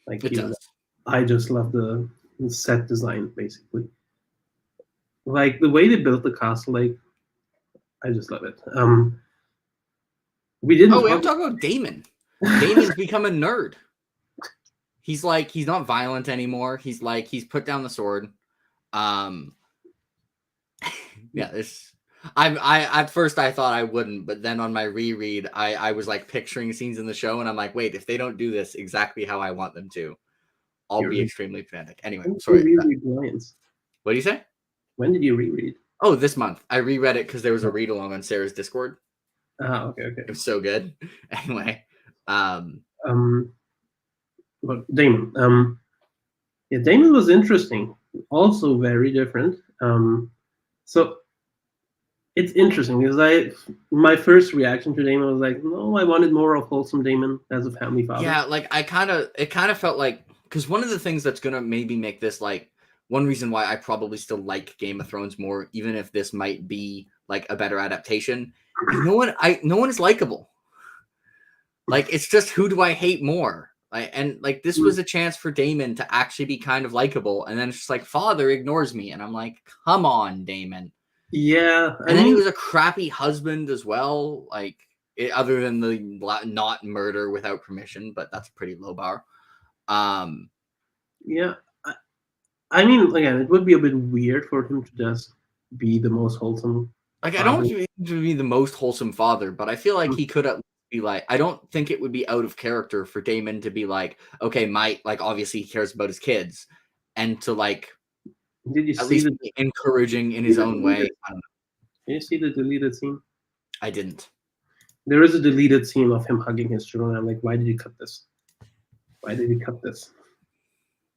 Like, I just love the set design, basically. Like, the way they built the castle, like, I just love it. We haven't talked about Daemon. Daemon's become a nerd. He's like, he's not violent anymore. He's like, he's put down the sword. Yeah, I at first I thought I wouldn't, but then on my reread, I was like picturing scenes in the show, and I'm like, wait, if they don't do this exactly how I want them to, I'll be extremely frantic. Anyway, sorry. What do you say? When did you reread? Oh, this month. I reread it because there was a read along on Sarah's Discord. Okay. It was so good. Anyway, but Daemon. Yeah, Daemon was interesting. Also very different. So it's interesting because my first reaction to Daemon was like, no, I wanted more of wholesome Daemon as a family father. Yeah, like it kind of felt like, because one of the things that's gonna maybe make this, like, one reason why I probably still like Game of Thrones more, even if this might be like a better adaptation, no one is likable. Like, it's just, who do I hate more? And this was a chance for Daemon to actually be kind of likable, and then it's just like, father ignores me, and I'm like, come on, Daemon. Yeah, and then he was a crappy husband as well, like, other than the not murder without permission, but that's a pretty low bar. Yeah, I mean, again, it would be a bit weird for him to just be the most wholesome. Like, I don't want him to be the most wholesome father, but I feel like he could be like, I don't think it would be out of character for Daemon to be like, okay, like, obviously he cares about his kids, and to, like, did you at least be encouraging in his own way. I don't know. Did you see the deleted scene? I didn't. There is a deleted scene of him hugging his children. I'm like, why did you cut this? Why did you cut this?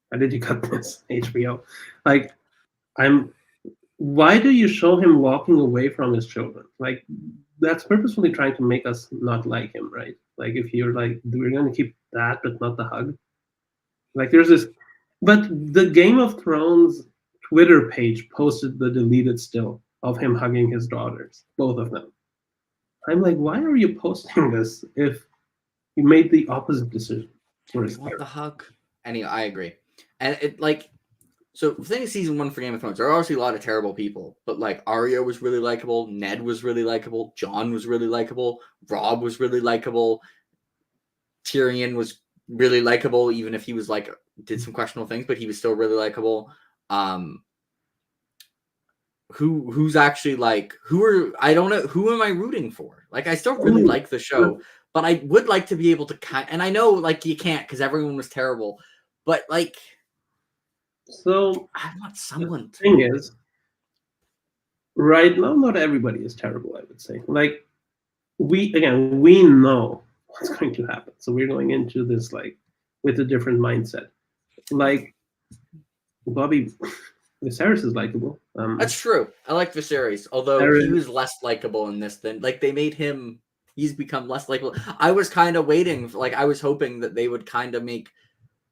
Why did you cut this, HBO? Like, why do you show him walking away from his children? Like, that's purposefully trying to make us not like him, right? Like, if you're like, we're going to keep that, but not the hug. Like, there's this, but the Game of Thrones Twitter page posted the deleted still of him hugging his daughters, both of them. I'm like, why are you posting this if you made the opposite decision for his You want the character? hug? Anyway, I agree. And it like so the thing is season 1 for Game of Thrones, there are obviously a lot of terrible people, but like Arya was really likable, Ned was really likable, Jon was really likable, Robb was really likable, Tyrion was really likable, even if he was like did some questionable things, but he was still really likable. Who's actually like I don't know who am I rooting for? Like I still really like the show, but I would like to be able to and I know like you can't because everyone was terrible, but like So I want the someone to. thing is, right now, not everybody is terrible, I would say. Like, we know what's going to happen. So we're going into this like with a different mindset. Like, Bobby Viserys is likable. That's true. I like Viserys, although There he is, was less likable in this than like they made him. He's become less likable. I was kind of waiting, like I was hoping that they would kind of make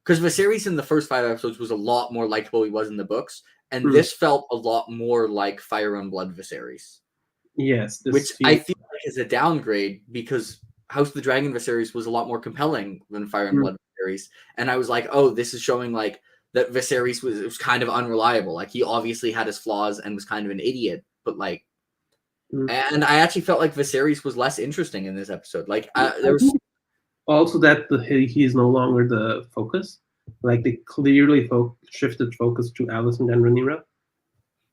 because Viserys in the first 5 episodes was a lot more likable he was in the books, and hmm, this felt a lot more like Fire and Blood Viserys, yes, which this I feels. feel like is a downgrade because House of the Dragon Viserys was a lot more compelling than Fire and Hmm, Blood Viserys, and I was like, oh, this is showing like that Viserys was kind of unreliable. Like he obviously had his flaws and was kind of an idiot, but like, hmm. and I actually felt like Viserys was less interesting in this episode. Like I there was think also that he is no longer the focus. Like, they clearly shifted focus to Alicent and Rhaenyra,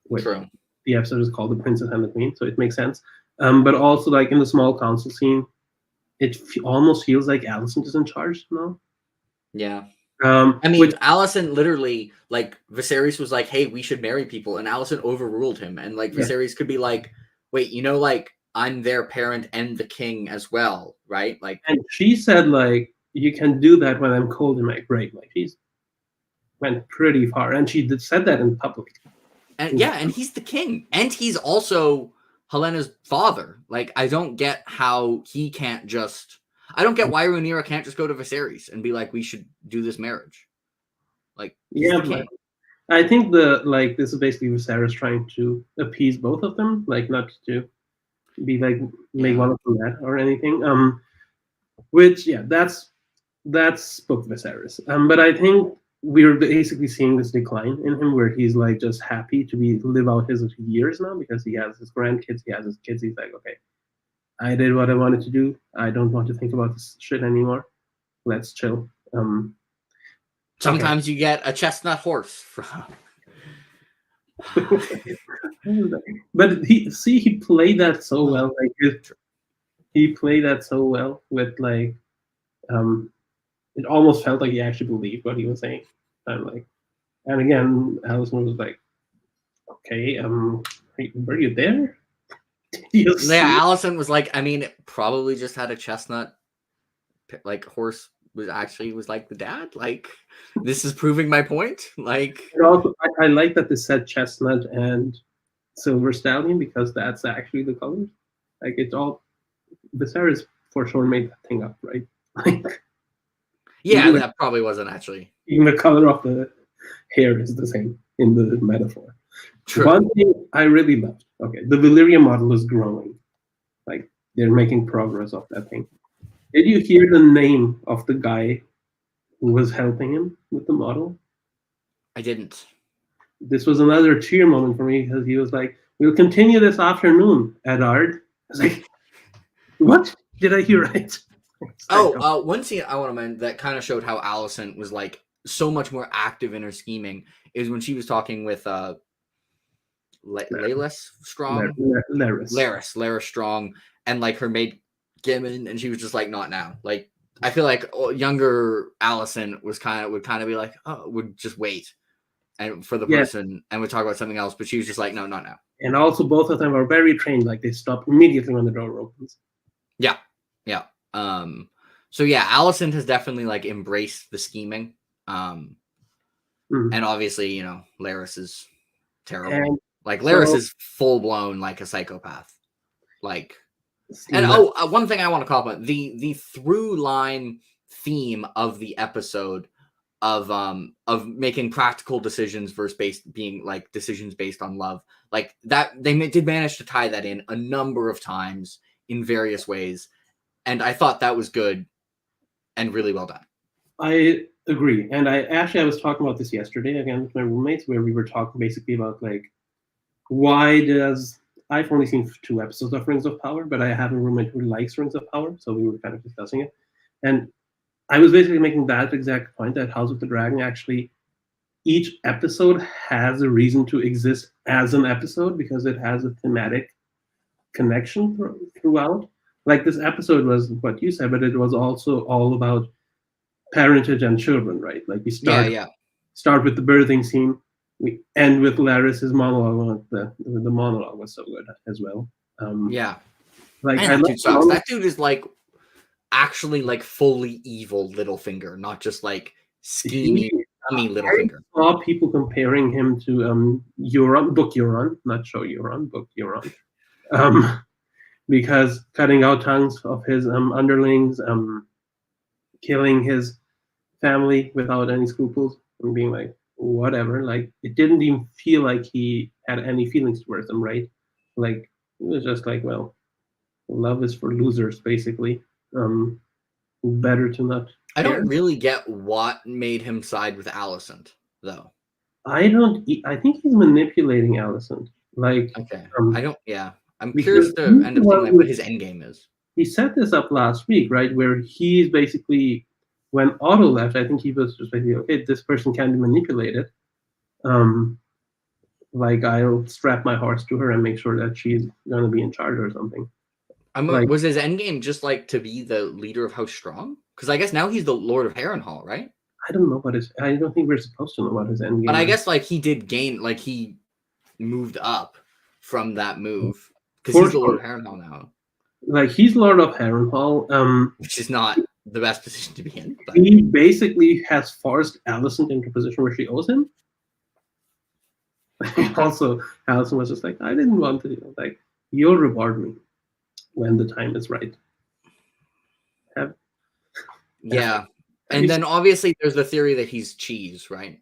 which true. the episode is called "The Princess and the Queen," so it makes sense. But also, like in the small council scene, it almost feels like Alicent is in charge now. Yeah. I Which mean, Allison literally, like, Viserys was like, hey, we should marry people. And Allison overruled him. And, like, yeah, Viserys could be like, wait, like, I'm their parent and the king as well, right? Like, and she said like, you can do that when I'm cold in my grave. Like, she's went pretty far, and she said that in public. and yeah, and he's the king. And he's also Helena's father. Like, I don't get how he can't just. I don't get why Rhaenyra can't just go to Viserys and be like, we should do this marriage. Like, he's Yeah, the but king. I think the like this is basically Viserys trying to appease both of them, like not to be like make Yeah. one of them mad or anything. Which yeah, that's book Viserys. But I think we're basically seeing this decline in him, where he's like just happy to be live out his years now because he has his grandkids, he has his kids. He's like, okay, I did what I wanted to do. I don't want to think about this shit anymore. Let's chill. Okay. Sometimes you get a chestnut horse from. But he played that so well. Like he played that so well with like it almost felt like he actually believed what he was saying. I'm like, and again, Allison was like, okay, were you there? Did you Yeah, see? Allison was like, I mean, it probably just had a chestnut, like horse was like the dad. Like, this is proving my point. Like, And also, I like that they said chestnut and silver stallion because that's actually the colors. Like, it's all Viserys for sure made that thing up, right? Like, yeah, even the, that probably wasn't actually even the color of the hair is the same in the metaphor. true. One thing I really loved, okay, the Valyria model is growing. Like, they're making progress of that thing. Did you hear the name of the guy who was helping him with the model? I didn't. This was another cheer moment for me because he was like, "We'll continue this afternoon, Eddard." I was like, "What? Did I hear right?" It's like, oh, One scene I want to mention that kind of showed how Allison was like so much more active in her scheming is when she was talking with Laylis Strong, Laris. Laris Strong, and like her maid Gimmon, and she was just like, not now. Like, I feel like younger Allison would kind of be like, oh, would just wait and for the Yeah, person and would talk about something else, but she was just like, no, not now. and also both of them are very trained. Like, they stop immediately when the door opens. Yeah, yeah. So yeah, Allison has definitely like embraced the scheming. Mm. And obviously, Laris is terrible. And Like Laris So, is full blown like a psychopath. Like, and let- one thing I want to compliment the through line theme of the episode of making practical decisions versus being like decisions based on love, like that did manage to tie that in a number of times in various ways, and I thought that was good and really well done. I agree, and I was talking about this yesterday again with my roommates, where we were talking basically about like why does I've only seen 2 episodes of Rings of Power, but I have a roommate who likes Rings of Power, so we were kind of discussing it, and I was basically making that exact point that House of the Dragon actually each episode has a reason to exist as an episode because it has a thematic connection throughout. Like this episode was what you said, but it was also all about parentage and children, right? Like we start with the birthing scene, we end with Laris's monologue. The monologue was so good as well. Like Man, I that love dude sucks. That dude is like actually like fully evil Littlefinger, not just like scheming, dummy Littlefinger. I saw people comparing him to book Euron, not show Euron, book Euron. Because cutting out tongues of his underlings, killing his family without any scruples, and being like, whatever. Like, it didn't even feel like he had any feelings towards them, right? Like, it was just like, well, love is for losers, basically. Better to not. I don't really get what made him side with Alicent, though. I don't. I think he's manipulating Alicent. Like, okay, I don't. Yeah, I'm because curious to end up seeing like what his end game is. He set this up last week, right? Where he's basically, when Otto left, I think he was just basically, okay, this person can be manipulated. Like I'll strap my horse to her and make sure that she's gonna be in charge or something. Was his end game just like to be the leader of House Strong? Because I guess now he's the Lord of Harrenhal, right? I don't know what his. I don't think we're supposed to know what his end game. But I guess like he did gain, like he moved up from that move because he's the Lord of Harrenhal now. Like he's Lord of Harrenhal, which is not the best position to be in. But he basically has forced Alicent into a position where she owes him. Also, Alicent was just like, I didn't want to. Like, you'll reward me when the time is right. Yeah, and then obviously there's the theory that he's cheese, right?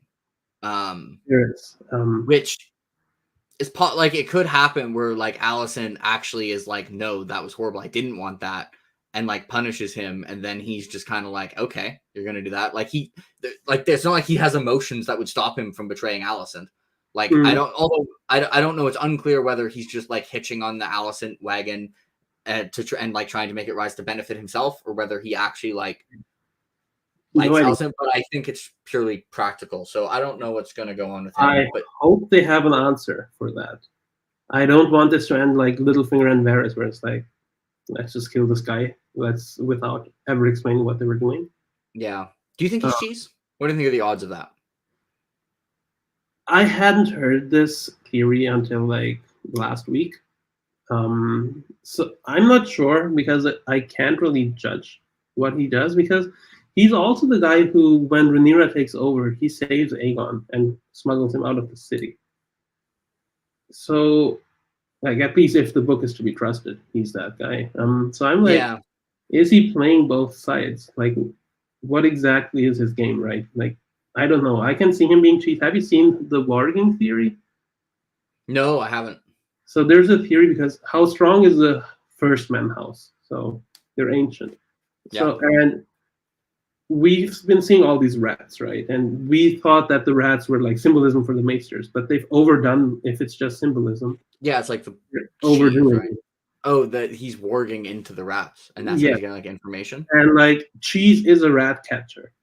There is, which is like it could happen where like Alicent actually is like, no, that was horrible. I didn't want that, and like punishes him, and then he's just kind of like, okay, you're gonna do that. Like it's not like he has emotions that would stop him from betraying Alicent. Like I don't know. It's unclear whether he's just like hitching on the Alicent wagon and like trying to make it rise to benefit himself, or whether he actually like likes Alicent. But I think it's purely practical. So I don't know what's going to go on with him. I hope they have an answer for that. I don't want this to end like Littlefinger and Varys, where it's like, let's just kill this guy. Without ever explaining what they were doing. Yeah. Do you think he's cheese? What do you think of the odds of that? I hadn't heard this theory until like last week. So I'm not sure because I can't really judge what he does because he's also the guy who, when Rhaenyra takes over, he saves Aegon and smuggles him out of the city. So, like, at least if the book is to be trusted, he's that guy. So I'm like, is he playing both sides? Like, what exactly is his game, right? Like, I don't know. I can see him being cheated. Have you seen the warging theory? No, I haven't. So there's a theory because how strong is the First Man house? So they're ancient. Yeah. So and we've been seeing all these rats, right? And we thought that the rats were like symbolism for the maesters, but they've overdone if it's just symbolism. Yeah, it's like the overdoing. Right? Oh, that he's warging into the rats, and that's how he's getting like information. And like cheese is a rat catcher.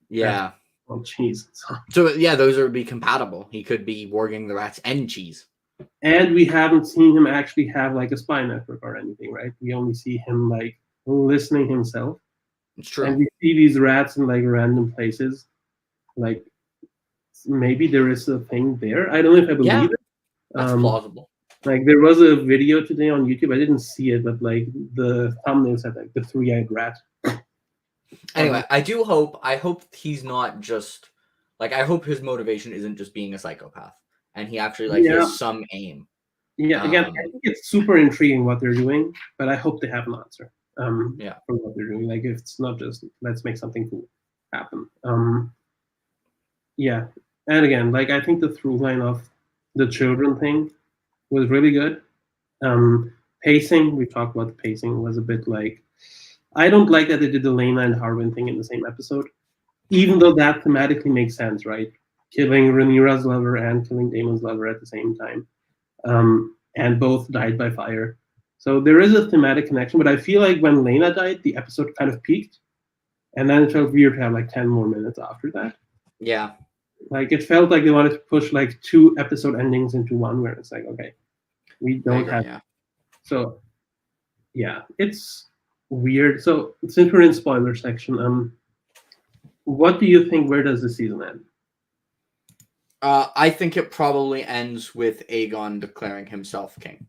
Yeah. Well, cheese. So yeah, those would be compatible. He could be warging the rats and cheese. And we haven't seen him actually have like a spy network or anything, right? We only see him like listening himself. It's true. And we see these rats in like random places. Like maybe there is a thing there. I don't know if I believe it. That's plausible. Like there was a video today on YouTube. I didn't see it, but like the thumbnail said like the 3-eyed rat. Anyway, I hope he's not just like, I hope his motivation isn't just being a psychopath and he actually like he Yeah, has some aim. yeah. Again, I think it's super intriguing what they're doing, but I hope they have an answer. Yeah. For what they're doing. Like, if it's not just let's make something cool happen. Yeah, and again, like I think the through line of the children thing was really good. Pacing, we talked about the pacing was a bit like I don't like that they did the Lena and Harwin thing in the same episode, even though that thematically makes sense, right? Killing Rhaenyra's lover and killing Daemon's lover at the same time, and both died by fire. So there is a thematic connection, but I feel like when Lena died, the episode kind of peaked, and then it felt weird to have like 10 more minutes after that. Yeah. Like it felt like they wanted to push like 2 episode endings into one, where it's like, okay, we don't have. Yeah. So yeah, it's weird. So since we're in spoiler section, what do you think? Where does the season end? I think it probably ends with Aegon declaring himself king.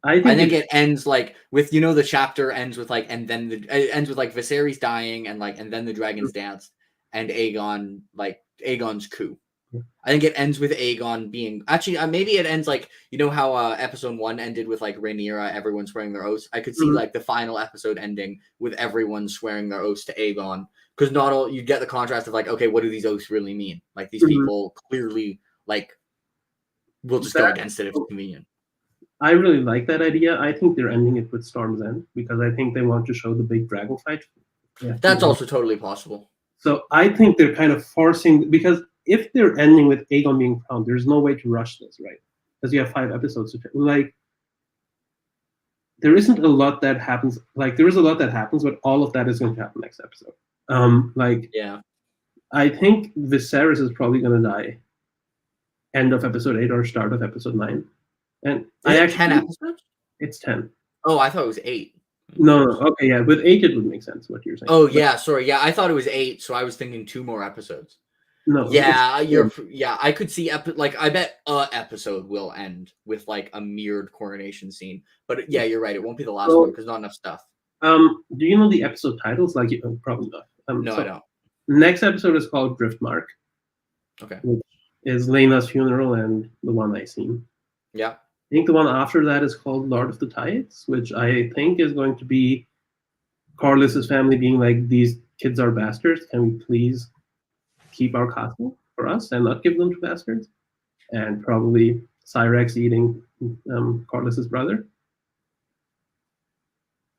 I think it ends like with the chapter ends with like and then it ends with like Viserys dying and then the dragons dance and Aegon's coup. I think it ends with Aegon being actually maybe it ends like how episode 1 ended with like Rhaenyra, everyone swearing their oaths. I could see like the final episode ending with everyone swearing their oaths to Aegon, because not all you get the contrast of like, okay, what do these oaths really mean? Like these people clearly like will just go against it if it's convenient. I really like that idea. I think they're ending it with Storm's End because I think they want to show the big dragon fight. Yeah, that's also totally possible. So I think they're kind of forcing, because if they're ending with Aegon being crowned, there's no way to rush this, right? Because you have 5 episodes to like. There isn't a lot that happens. Like there is a lot that happens, but all of that is going to happen next episode. Yeah, I think Viserys is probably going to die end of episode 8 or start of episode 9. And I actually 10 episodes. It's 10. Oh, I thought it was 8. No. Okay, yeah. With 8, it would make sense what you're saying. Oh, yeah. Sorry. Yeah, I thought it was 8, so I was thinking 2 more episodes. No. Yeah, I could see I bet a episode will end with like a mirrored coronation scene. But yeah, you're right. It won't be the last one because not enough stuff. Do you know the episode titles? Like, probably not. No, I don't. Next episode is called Driftmark. Okay. Which is Lena's funeral and the one I seen. Yeah. I think the one after that is called Lord of the Tides, which I think is going to be Corlys's family being like, these kids are bastards. Can we please keep our castle for us and not give them to bastards? And probably Cyrex eating Corlys's brother.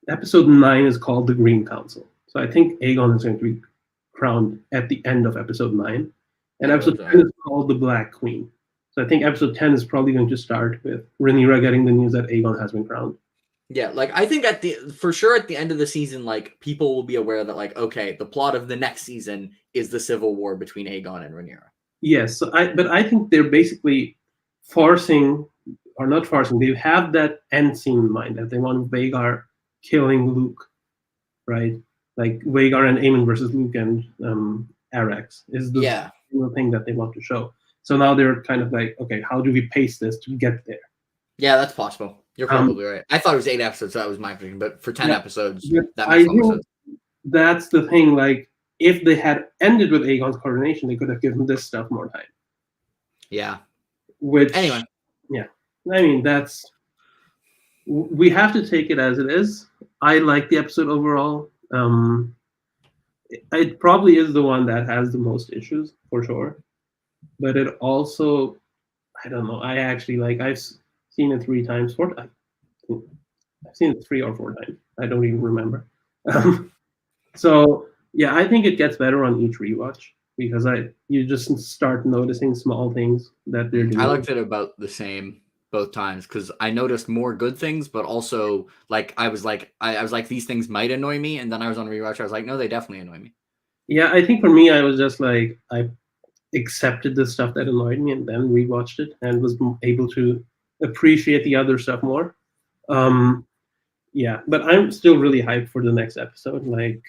Episode 9 is called The Green Council. So I think Aegon is going to be crowned at the end of episode 9. And episode 10 is called The Black Queen. So I think episode 10 is probably going to start with Rhaenyra getting the news that Aegon has been crowned. Yeah, like I think for sure at the end of the season, like people will be aware that like, okay, the plot of the next season is the civil war between Aegon and Rhaenyra. Yes, but I think they're basically forcing, or not forcing, they have that end scene in mind that they want Vhagar killing Luke, right? Like Vhagar and Aemon versus Luke and Arax is the thing that they want to show. So now they're kind of like, okay, how do we pace this to get there? Yeah, that's possible. You're probably right. I thought it was 8 episodes, so that was my opinion. But for 10 episodes, that makes more sense. That's the thing. Like, if they had ended with Aegon's coronation, they could have given this stuff more time. Yeah. Anyway. Yeah. I mean, we have to take it as it is. I like the episode overall. It probably is the one that has the most issues, for sure. But it also, I don't know. I actually I've seen it 3 times. 4 times. I've seen it 3 or 4 times. I don't even remember. So yeah, I think it gets better on each rewatch because you just start noticing small things that they're doing. I liked it about the same both times because I noticed more good things, but also I was like these things might annoy me, and then I was on rewatch. I was like, no, they definitely annoy me. Yeah, I think for me, I was just like I accepted the stuff that annoyed me and then rewatched it and was able to appreciate the other stuff more. Yeah, but I'm still really hyped for the next episode. Like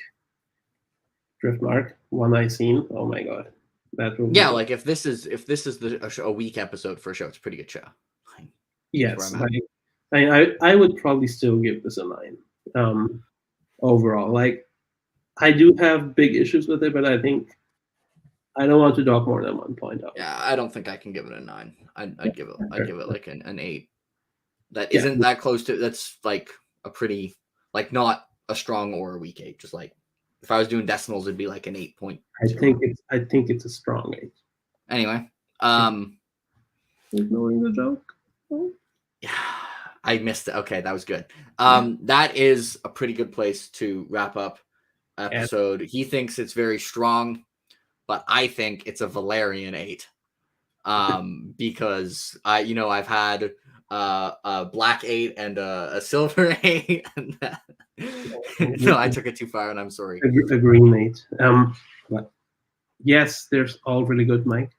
Driftmark, one I seen. Oh my god, that will. Yeah, if this is a week episode for a show, it's a pretty good show. Yes, I would probably still give this a 9. Overall, I do have big issues with it, but I think I don't want to dock more than 1 point. Yeah, I don't think I can give it a 9. I'd give it like an 8. That Yeah. isn't that close to. That's like a pretty, like, not a strong or a weak 8. Just like if I was doing decimals, it'd be like an 8.2. I think it's a strong 8. Anyway, ignoring the joke. Yeah, I missed it. Okay, that was good. That is a pretty good place to wrap up episode. He thinks it's very strong, but I think it's a Valerian 8. Because I've had a black 8 and a silver 8. No, I took it too far, and I'm sorry. A green 8. But yes, there's all really good, Mike.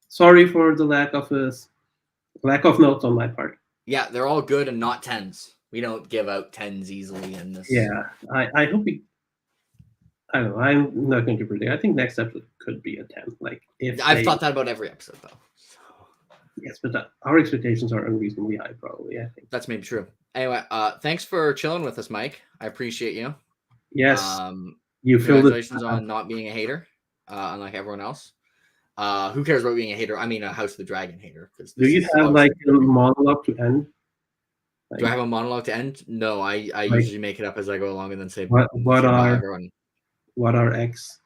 Sorry for the lack of notes on my part. Yeah, they're all good and not 10s. We don't give out 10s easily in this. Yeah, I hope we. I don't know. I'm not going to predict. I think next episode could be a 10. Like if I've thought that about every episode, though. Yes, but our expectations are unreasonably high, probably. I think that's maybe true. Anyway, thanks for chilling with us, Mike. I appreciate you. Yes, you feel congratulations on not being a hater, unlike everyone else. Who cares about being a hater? I mean, a House of the Dragon hater. Do you have like a monologue to end? Like, do I have a monologue to end? No, I usually make it up as I go along and then say what are everyone. What are X?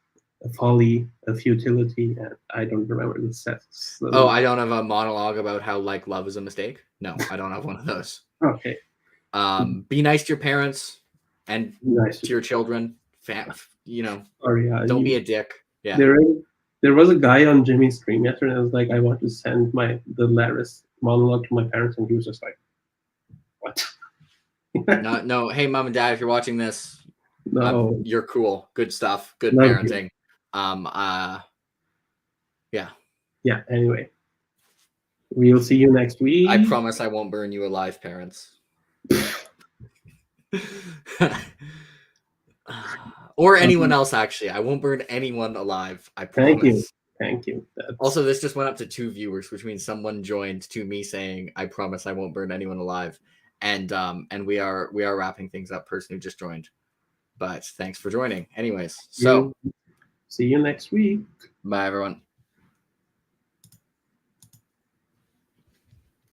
A folly, a futility, and I don't remember the sets. Oh, I don't have a monologue about how like love is a mistake. No, I don't have one of those. Okay. Be nice to your parents and nice to your children. Don't be a dick. Yeah. There was a guy on Jimmy's stream yesterday and I was like, I want to send the Laris monologue to my parents, and he was just like, what? No. Hey, mom and dad, if you're watching this, no, you're cool. Good stuff. Good parenting. Yeah. Anyway, we'll see you next week. I promise I won't burn you alive, parents. Or anyone else, actually. I won't burn anyone alive. I promise. Thank you. Also, this just went up to 2 viewers, which means someone joined to me saying, I promise I won't burn anyone alive. And we are wrapping things up, person who just joined. But thanks for joining. Anyways, so see you next week. Bye, everyone.